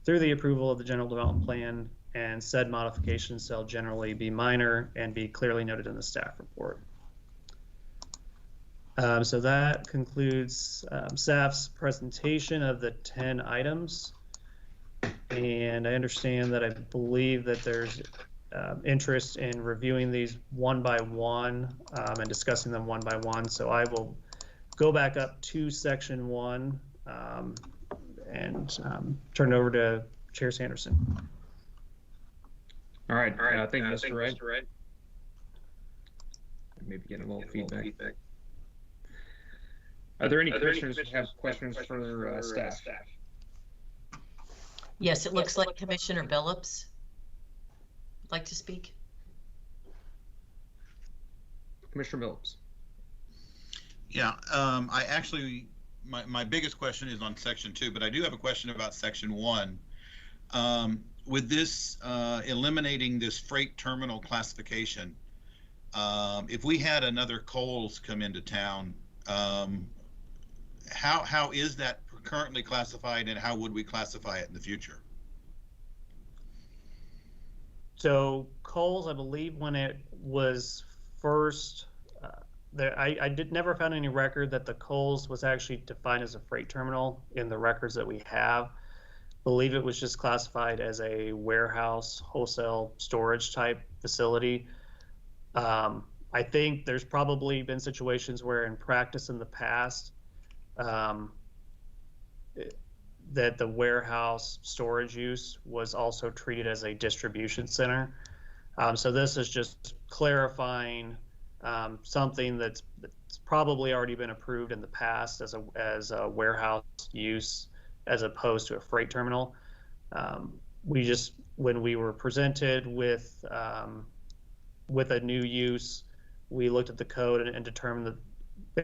through the approval of the general development plan, and said modifications shall generally be minor and be clearly noted in the staff report. So that concludes staff's presentation of the 10 items. And I understand that I believe that there's interest in reviewing these one by one and discussing them one by one. So I will go back up to section 1 and turn it over to Chair Sanderson. All right. Thank you, Mr. Wright. Maybe getting a little feedback. Are there any commissioners who have questions for staff? Yes, it looks like Commissioner Billups would like to speak. Commissioner Billups. Yeah, I actually, my biggest question is on section 2, but I do have a question about section 1. With this eliminating this freight terminal classification, if we had another Kohl's come into town, how is that currently classified, and how would we classify it in the future? So Kohl's, I believe, when it was first, I never found any record that the Kohl's was actually defined as a freight terminal in the records that we have. I believe it was just classified as a warehouse, wholesale storage type facility. I think there's probably been situations where in practice in the past, that the warehouse storage use was also treated as a distribution center. So this is just clarifying something that's probably already been approved in the past as a warehouse use as opposed to a freight terminal. We just, when we were presented with a new use, we looked at the code and determined that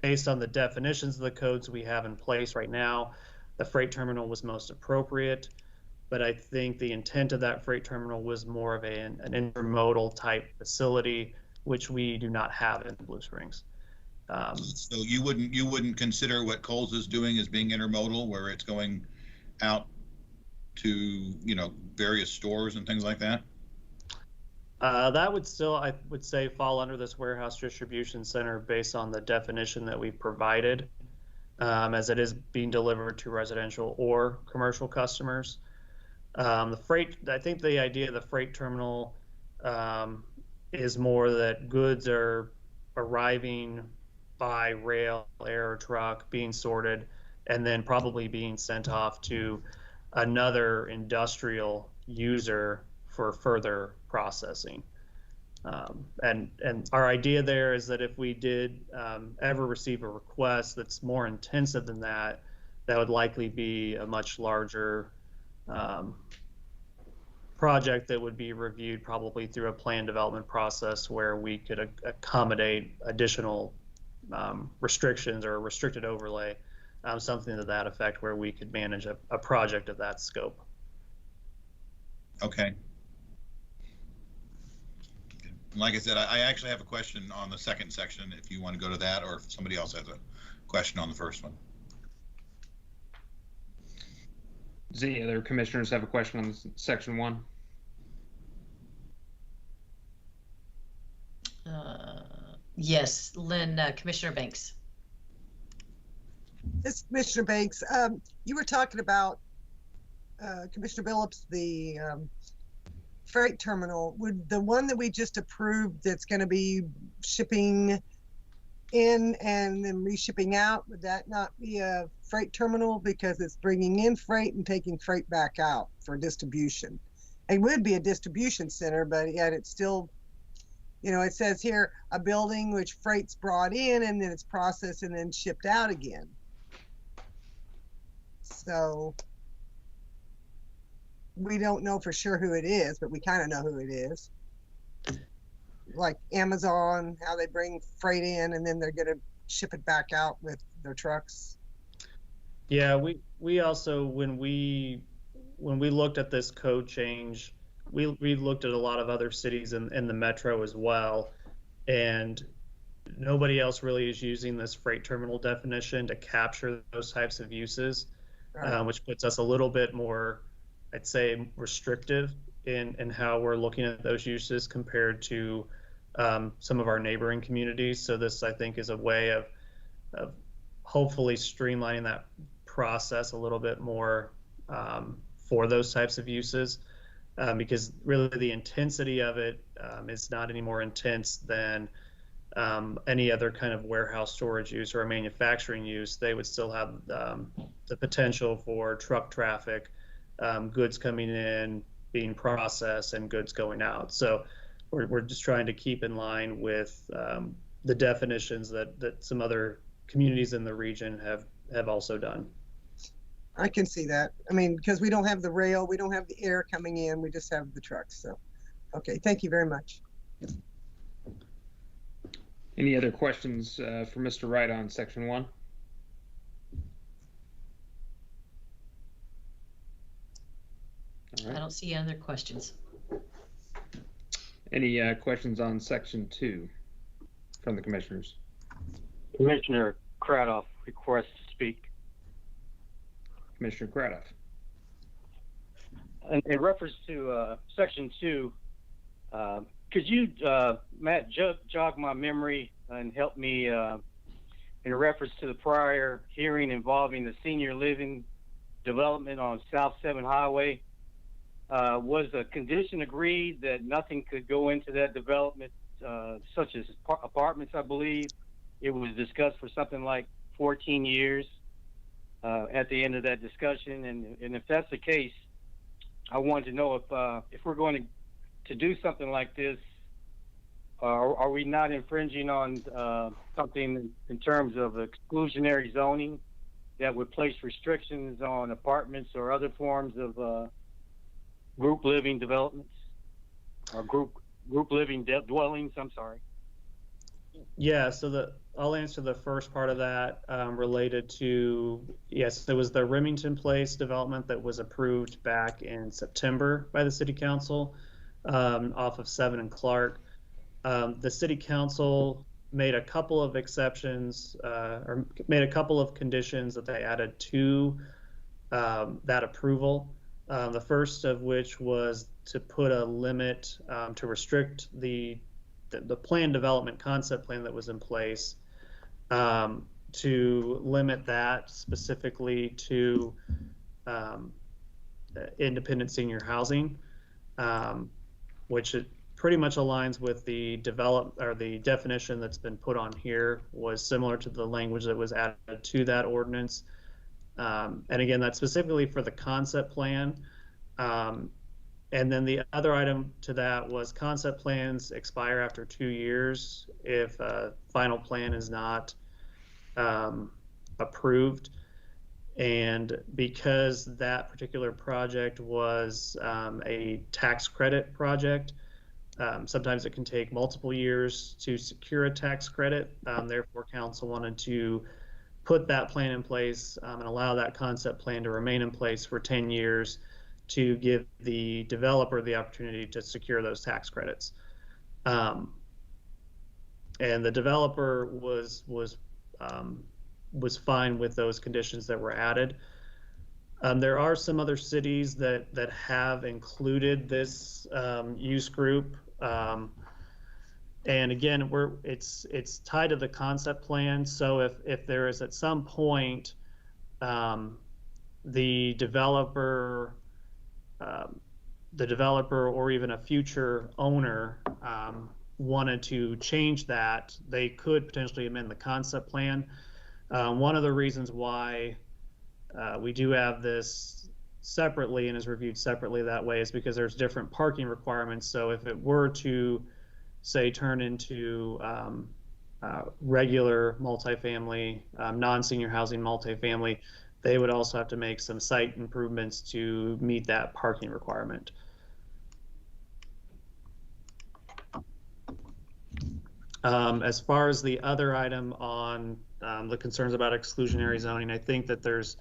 based on the definitions of the codes we have in place right now, the freight terminal was most appropriate. But I think the intent of that freight terminal was more of an intermodal type facility, which we do not have in Blue Springs. So you wouldn't consider what Kohl's is doing as being intermodal, where it's going out to various stores and things like that? That would still, I would say, fall under this warehouse distribution center based on the definition that we've provided, as it is being delivered to residential or commercial customers. The freight, I think the idea of the freight terminal is more that goods are arriving by rail, air, or truck, being sorted, and then probably being sent off to another industrial user for further processing. And our idea there is that if we did ever receive a request that's more intensive than that, that would likely be a much larger project that would be reviewed probably through a plan development process where we could accommodate additional restrictions or a restricted overlay, something to that effect where we could manage a project of that scope. Okay. Like I said, I actually have a question on the second section if you want to go to that, or if somebody else has a question on the first one. Does any other commissioners have a question on section 1? Yes, Lynn, Commissioner Banks. This is Commissioner Banks. You were talking about, Commissioner Billups, the freight terminal. Would the one that we just approved that's going to be shipping in and then reshipping out, would that not be a freight terminal because it's bringing in freight and taking freight back out for distribution? It would be a distribution center, but yet it's still, you know, it says here a building which freight's brought in and then it's processed and then shipped out again. So we don't know for sure who it is, but we kind of know who it is. Like Amazon, how they bring freight in and then they're going to ship it back out with their trucks. Yeah, we also, when we looked at this code change, we looked at a lot of other cities in the metro as well, and nobody else really is using this freight terminal definition to capture those types of uses, right. Which puts us a little bit more, I'd say, restrictive in how we're looking at those uses compared to some of our neighboring communities. So this, I think, is a way of hopefully streamlining that process a little bit more for those types of uses, because really the intensity of it is not any more intense than any other kind of warehouse storage use or a manufacturing use. They would still have the potential for truck traffic, goods coming in, being processed, and goods going out. So we're just trying to keep in line with the definitions that some other communities in the region have also done. I can see that. I mean, because we don't have the rail, we don't have the air coming in, we just have the trucks. So, okay, thank you very much. Any other questions for Mr. Wright on section 1? All right. I don't see any other questions. Any questions on section 2 from the commissioners? Commissioner Cradoff requests to speak. Commissioner Cradoff. In reference to section 2, could you, Matt, jog my memory and help me in reference to the prior hearing involving the senior living development on South 7 Highway? Was a condition agreed that nothing could go into that development, such as apartments, I believe? It was discussed for something like 14 years at the end of that discussion. And if that's the case, I wanted to know if we're going to do something like this, are we not infringing on something in terms of exclusionary zoning that would place restrictions on apartments or other forms of group living developments or group living dwellings? I'm sorry. Yeah, so I'll answer the first part of that related to, yes, there was the Remington Place development that was approved back in September by the City Council off of 7 and Clark. The City Council made a couple of exceptions or made a couple of conditions that they added to that approval. The first of which was to put a limit to restrict the plan development concept plan that was in place, to limit that specifically to independent senior housing, which it pretty much aligns with the definition that's been put on here, was similar to the language that was added to that ordinance. And again, that's specifically for the concept plan. And then the other item to that was concept plans expire after 2 years if a final plan is not approved. And because that particular project was a tax credit project, Sometimes it can take multiple years to secure a tax credit. Therefore, council wanted to put that plan in place and allow that concept plan to remain in place for 10 years to give the developer the opportunity to secure those tax credits. And the developer was fine with those conditions that were added. There are some other cities that have included this use group. And again, it's tied to the concept plan. So if there is at some point the developer or even a future owner wanted to change that, they could potentially amend the concept plan. One of the reasons why we do have this separately and is reviewed separately that way is because there's different parking requirements. So if it were to, say, turn into regular multifamily, non-senior housing multifamily, they would also have to make some site improvements to meet that parking requirement. As far as the other item on the concerns about exclusionary zoning, I think that there's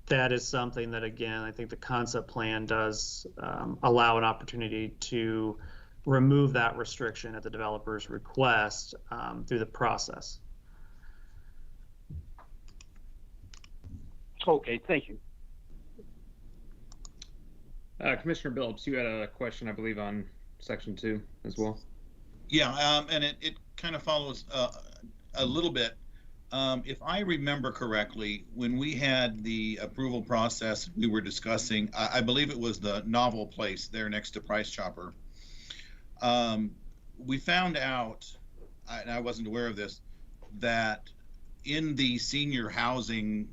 that is something that, again, I think the concept plan does allow an opportunity to remove that restriction at the developer's request through the process. Okay, thank you. Commissioner Billups, you had a question, I believe, on section 2 as well. Yeah, and it kind of follows a little bit. If I remember correctly, when we had the approval process, we were discussing, I believe it was the Novel Place there next to Price Chopper. We found out, and I wasn't aware of this, that in the senior housing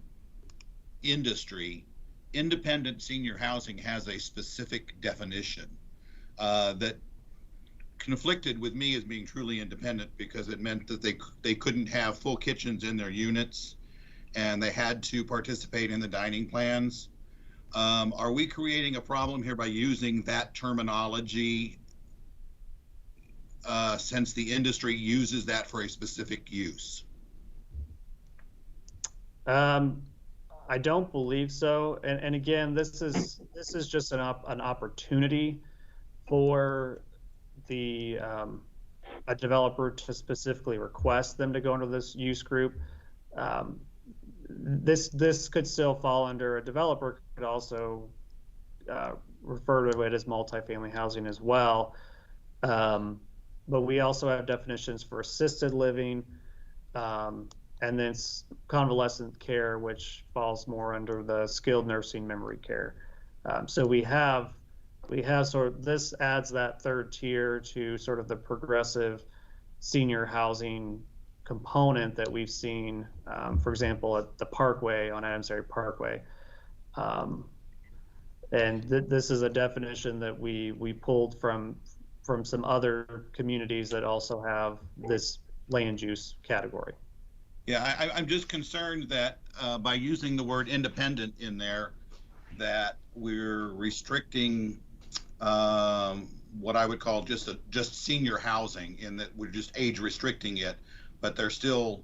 industry, independent senior housing has a specific definition that conflicted with me as being truly independent, because it meant that they couldn't have full kitchens in their units and they had to participate in the dining plans. Are we creating a problem here by using that terminology since the industry uses that for a specific use? I don't believe so. And again, this is just an opportunity for the a developer to specifically request them to go into this use group. This could still fall under a developer could also refer to it as multifamily housing as well. But we also have definitions for assisted living, and then convalescent care, which falls more under the skilled nursing memory care. So we have sort of, this adds that third tier to sort of the progressive senior housing component that we've seen, for example, at the Parkway on Adams Area Parkway. And this is a definition that we pulled from some other communities that also have this land use category. Yeah, I'm just concerned that by using the word independent in there, that we're restricting what I would call just senior housing, in that we're just age restricting it, but they're still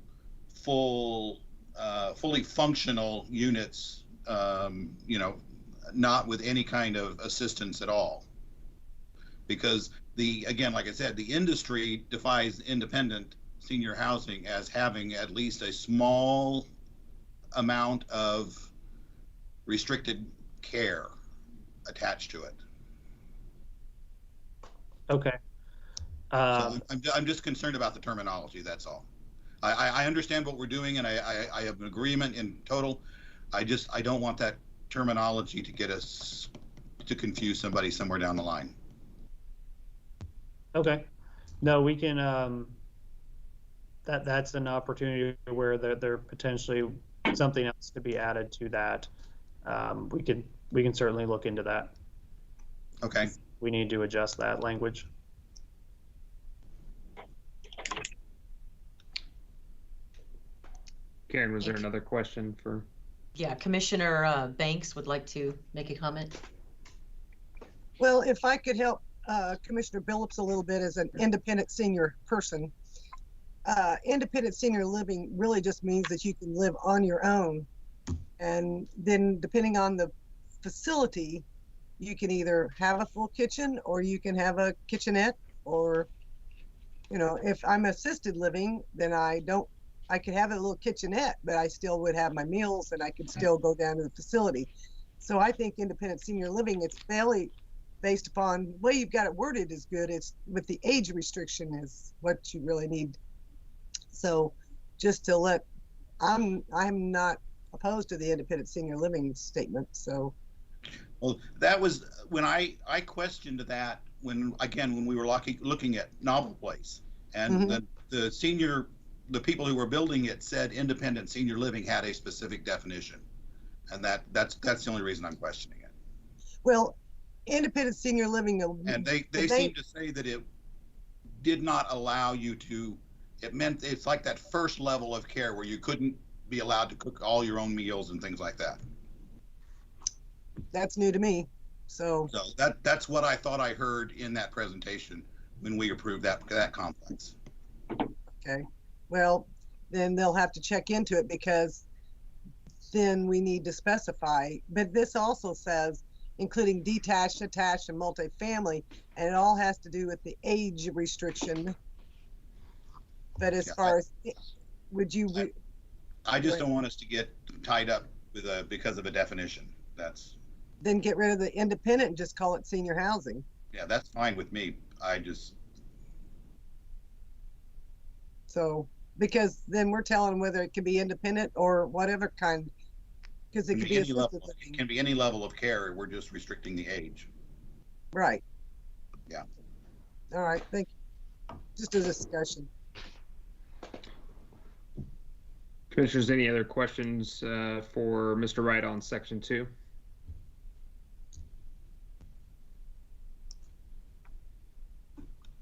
fully functional units, not with any kind of assistance at all. Because again, like I said, the industry defines independent senior housing as having at least a small amount of restricted care attached to it. Okay. So I'm just concerned about the terminology, that's all. I understand what we're doing, and I have an agreement in total. I don't want that terminology to get us to confuse somebody somewhere down the line. Okay. No, we can, that's an opportunity where there potentially something else could be added to that. We can certainly look into that. Okay. We need to adjust that language. Karen, was there another question for? Yeah, Commissioner Banks would like to make a comment. Well, if I could help Commissioner Billups a little bit as an independent senior person, independent senior living really just means that you can live on your own. And then depending on the facility, you can either have a full kitchen or you can have a kitchenette, or, you know, if I'm assisted living, then I could have a little kitchenette, but I still would have my meals and I could still go down to the facility. So I think independent senior living, it's fairly based upon the way you've got it worded is good. It's with the age restriction is what you really need. So just to let, I'm not opposed to the independent senior living statement. So. Well, that was when I questioned that when we were looking at Novel Place, and the people who were building it said independent senior living had a specific definition, and that's the only reason I'm questioning it. Well, independent senior living, and they seem to say that it did not allow you to. It meant it's like that first level of care where you couldn't be allowed to cook all your own meals and things like that. That's new to me. So that's what I thought I heard in that presentation when we approved that complex. Okay. Well, then they'll have to check into it, because then we need to specify. But this also says including detached, attached, and multifamily, and it all has to do with the age restriction. But as far as, would you? I just don't want us to get tied up with because of a definition. Then get rid of the independent and just call it senior housing. Yeah, that's fine with me. So, because then we're telling them whether it can be independent or whatever kind, because it could be assisted living. It can be any level of care. We're just restricting the age. Right. Yeah. All right. Thank you. Just a discussion. Commissioners, any other questions for Mr. Wright on section 2?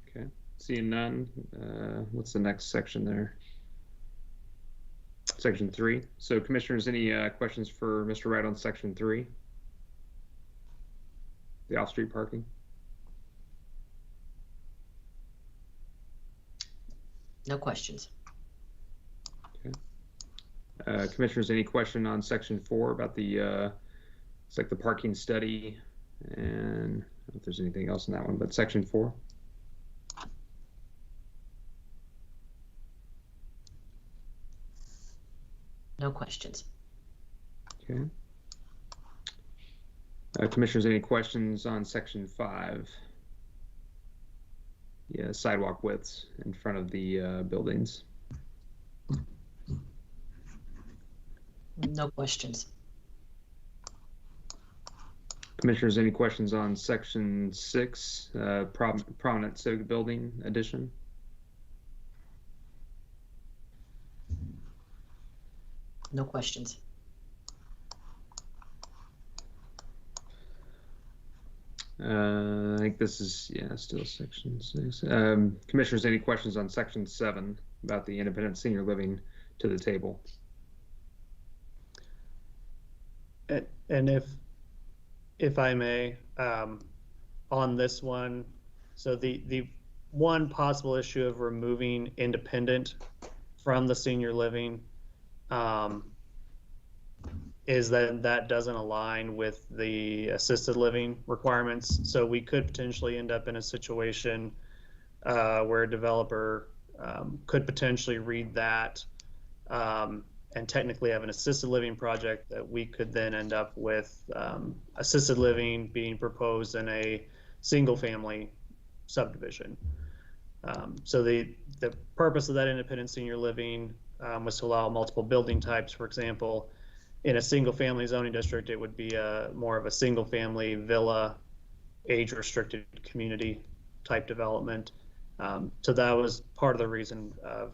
Okay, seeing none. What's the next section there? Section 3. So Commissioners, any questions for Mr. Wright on section 3? The off-street parking? No questions. Okay. Commissioners, any question on section 4 about the it's like the parking study, and I don't know if there's anything else in that one, but section 4? No questions. Okay. Commissioners, any questions on section 5? Yeah, sidewalk widths in front of the buildings. No questions. Commissioners, any questions on section 6, prominent civic building addition? No questions. I think this is, still section 6. Commissioners, any questions on section 7 about the independent senior living to the table? And if I may, on this one, so the one possible issue of removing independent from the senior living is that doesn't align with the assisted living requirements. So we could potentially end up in a situation where a developer could potentially read that and technically have an assisted living project that we could then end up with assisted living being proposed in a single family subdivision. So the purpose of that independent senior living was to allow multiple building types. For example, in a single family zoning district, it would be more of a single family villa, age restricted community type development. So that was part of the reason of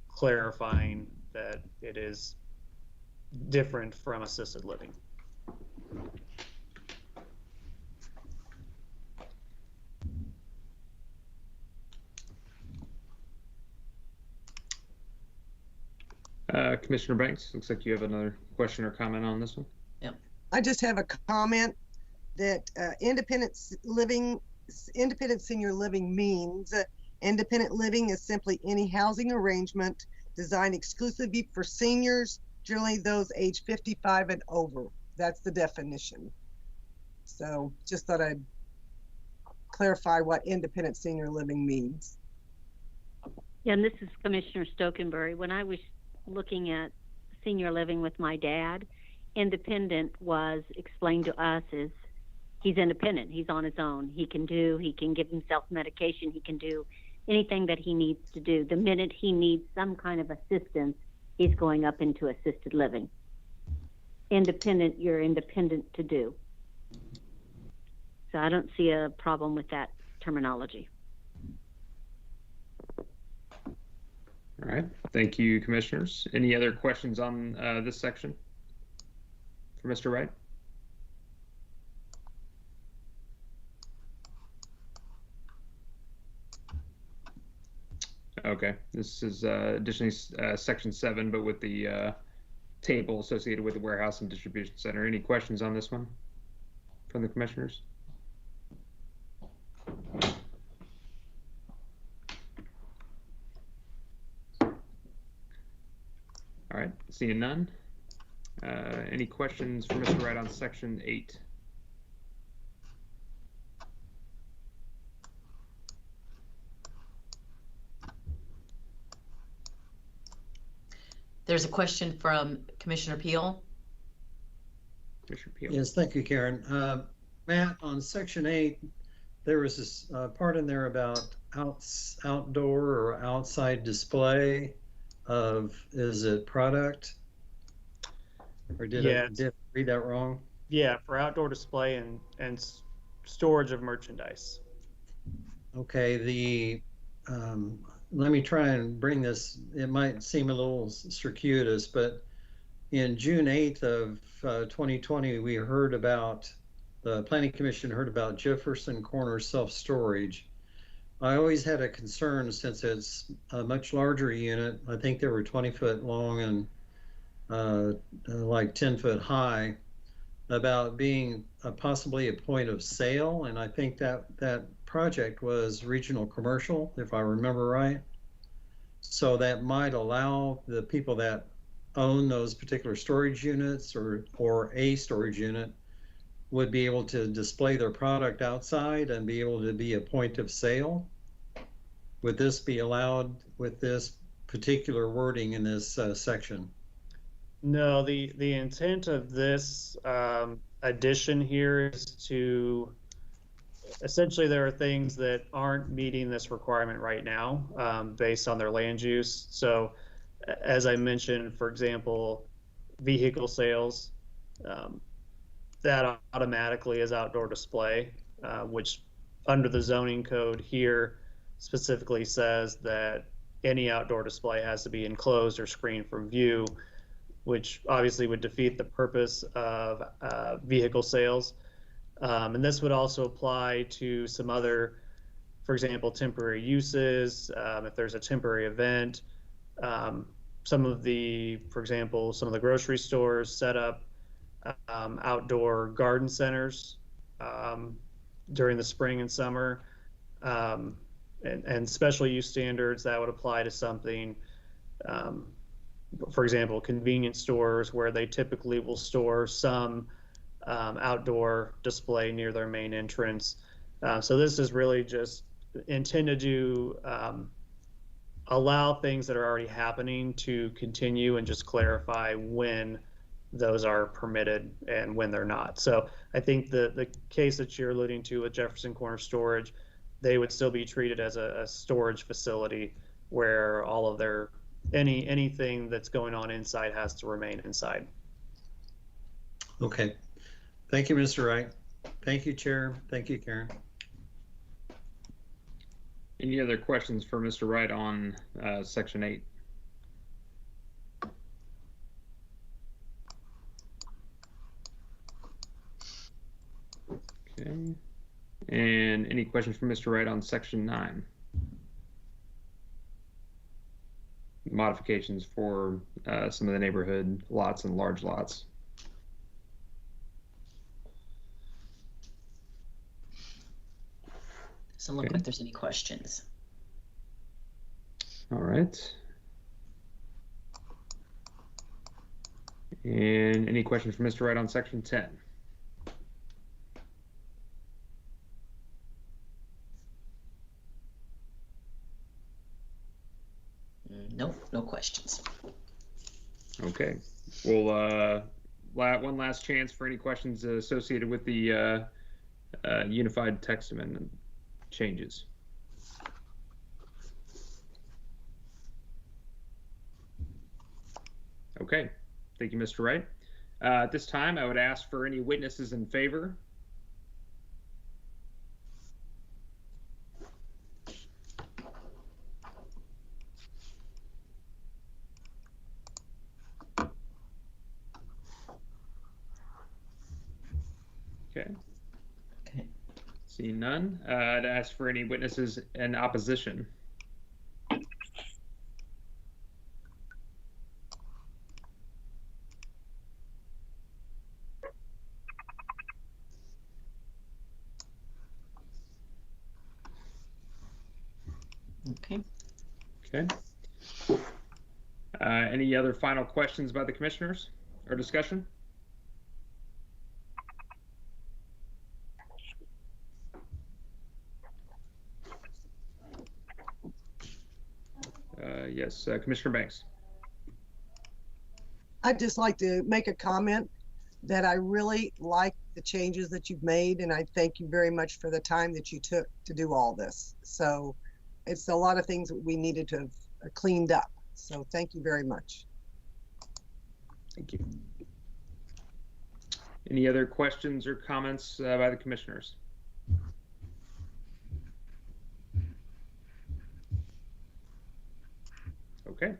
clarifying that it is different from assisted living. Commissioner Banks, looks like you have another question or comment on this one. Yep. I just have a comment. that independent senior living means independent living is simply any housing arrangement designed exclusively for seniors, generally those age 55 and over. That's the definition. So just thought I'd clarify what independent senior living means. Yeah, and this is Commissioner Stokenberry. When I was looking at senior living with my dad, independent was explained to us as he's independent. He's on his own. He can give himself medication. He can do anything that he needs to do. The minute he needs some kind of assistance, he's going up into assisted living. Independent, you're independent to do. So I don't see a problem with that terminology. All right. Thank you, commissioners. Any other questions on this section for Mr. Wright? Okay. This is additionally section 7, but with the table associated with the warehouse and distribution center. Any questions on this one from the commissioners? All right, seeing none. Any questions for Mr. Wright on section 8? There's a question from Commissioner Peel. Commissioner Peel. Yes, thank you, Karen. Matt, on section 8, there was this part in there about outdoor or outside display of, is it product? Or did I read that wrong? Yeah, for outdoor display and storage of merchandise. Okay, let me try and bring this, it might seem a little circuitous, but in June 8th of 2020, we heard about, the Planning Commission heard about Jefferson Corner self-storage. I always had a concern, since it's a much larger unit, I think they were 20 foot long and like 10 foot high, about being possibly a point of sale. And I think that project was regional commercial, if I remember right. So that might allow the people that own those particular storage units or a storage unit would be able to display their product outside and be able to be a point of sale. Would this be allowed with this particular wording in this section? No, the intent of this addition here is to, essentially there are things that aren't meeting this requirement right now based on their land use. So as I mentioned, for example, vehicle sales, that automatically is outdoor display, which under the zoning code here specifically says that any outdoor display has to be enclosed or screened from view, which obviously would defeat the purpose of vehicle sales. And this would also apply to some other, for example, temporary uses, if there's a temporary event. Some of the, for example, some of the grocery stores set up outdoor garden centers during the spring and summer, and special use standards that would apply to something, for example, convenience stores, where they typically will store some outdoor display near their main entrance. So this is really just intended to allow things that are already happening to continue, and just clarify when those are permitted and when they're not. So I think the case that you're alluding to with Jefferson Corner Storage, they would still be treated as a storage facility where all of their anything that's going on inside has to remain inside. Okay. Thank you, Mr. Wright. Thank you, Chair. Thank you, Karen. Any other questions for Mr. Wright on section 8? Okay. And any questions for Mr. Wright on section 9? Modifications for some of the neighborhood lots and large lots. Doesn't look like there's any questions. All right. And any questions for Mr. Wright on section 10? Nope, no questions. Okay. Well, one last chance for any questions associated with the unified text amendment changes. Okay. Thank you, Mr. Wright. At this time, I would ask for any witnesses in favor. Okay. Okay. Seeing none, I'd ask for any witnesses in opposition. Okay. Okay. Any other final questions by the commissioners or discussion? Yes, Commissioner Banks. I'd just like to make a comment that I really like the changes that you've made, and I thank you very much for the time that you took to do all this. So it's a lot of things that we needed to have cleaned up. So thank you very much. Thank you. Any other questions or comments by the commissioners? Okay.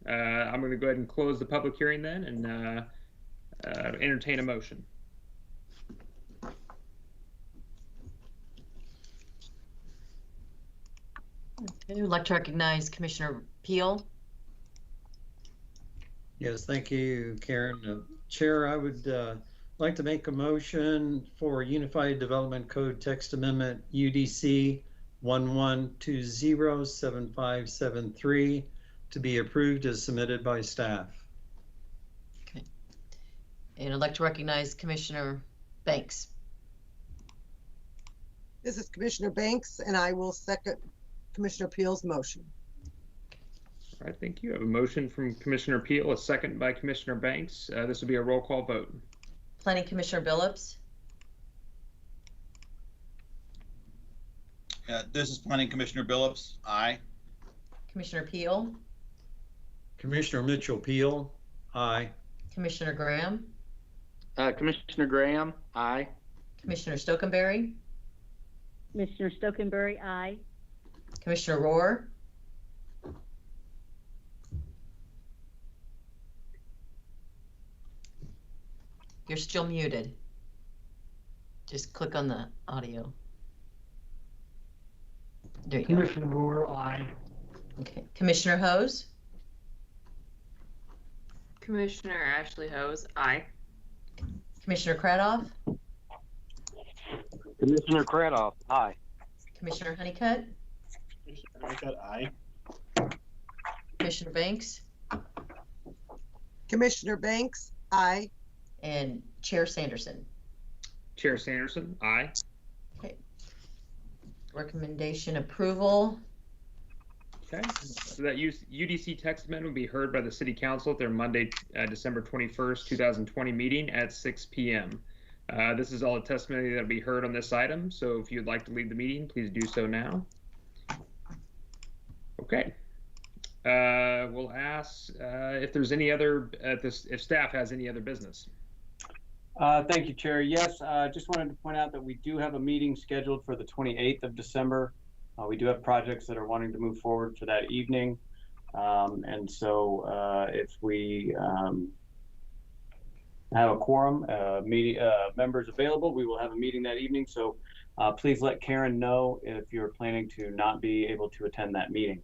I'm going to go ahead and close the public hearing then and entertain a motion. Okay, I'd like to recognize Commissioner Peel. Yes, thank you, Karen. Chair, I would like to make a motion for Unified Development Code Text Amendment UDC 11207573 to be approved as submitted by staff. Okay. And I'd like to recognize Commissioner Banks. This is Commissioner Banks, and I will second Commissioner Peel's motion. All right, thank you. I have a motion from Commissioner Peel, a second by Commissioner Banks. This will be a roll call vote. Planning Commissioner Billups. This is Planning Commissioner Billups. Aye. Commissioner Peel. Commissioner Mitchell Peel, aye. Commissioner Graham. Commissioner Graham, aye. Commissioner Stokenberry. Commissioner Stokenberry, aye. Commissioner Rohr. You're still muted. Just click on the audio. There you go. Commissioner Rohr, aye. Okay. Commissioner Hose. Commissioner Ashley Hose, aye. Commissioner Cradoff. Commissioner Cradoff, aye. Commissioner Honeycutt. Commissioner Honeycutt, aye. Commissioner Banks. Commissioner Banks, aye. And Chair Sanderson. Chair Sanderson, aye. Okay. Recommendation approval. Okay, so that UDC text amendment will be heard by the City Council at their Monday, December 21st, 2020 meeting at 6 p.m. This is all the testimony that will be heard on this item, so if you'd like to leave the meeting, please do so now. Okay. We'll ask if there's any other, if staff has any other business. Thank you, Chair. Yes, just wanted to point out that we do have a meeting scheduled for the 28th of December. We do have projects that are wanting to move forward for that evening. And so if we have a quorum, members available, we will have a meeting that evening. So please let Karen know if you're planning to not be able to attend that meeting.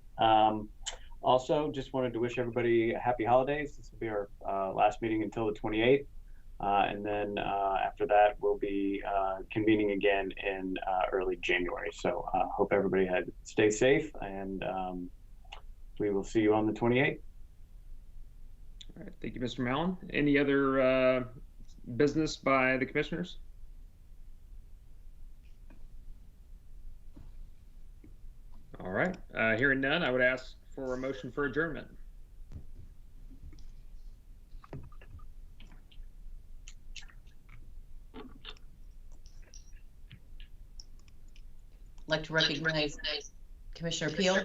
Also, just wanted to wish everybody happy holidays. This will be our last meeting until the 28th. And then after that, we'll be convening again in early January. So hope everybody stay safe, and we will see you on the 28th. All right, thank you, Mr. Mallon. Any other business by the commissioners? All right, hearing none, I would ask for a motion for adjournment. I'd like to recognize Commissioner Peel.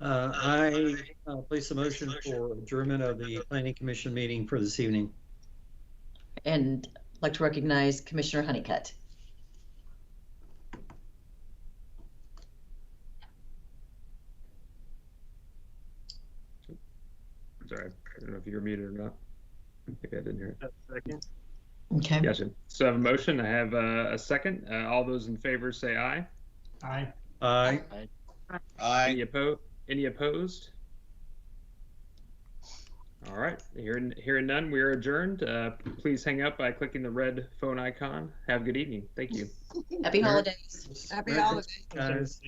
I place a motion for adjournment of the Planning Commission meeting for this evening. And I'd like to recognize Commissioner Honeycutt. Sorry, I don't know if you were muted or not. Maybe I didn't hear it. Second. Okay. Gotcha. So I have a motion. I have a second. All those in favor say aye. Aye. Aye. Aye. Any opposed? All right. Hearing none, we are adjourned. Please hang up by clicking the red phone icon. Have a good evening. Thank you. Happy holidays. Happy holidays. Guys.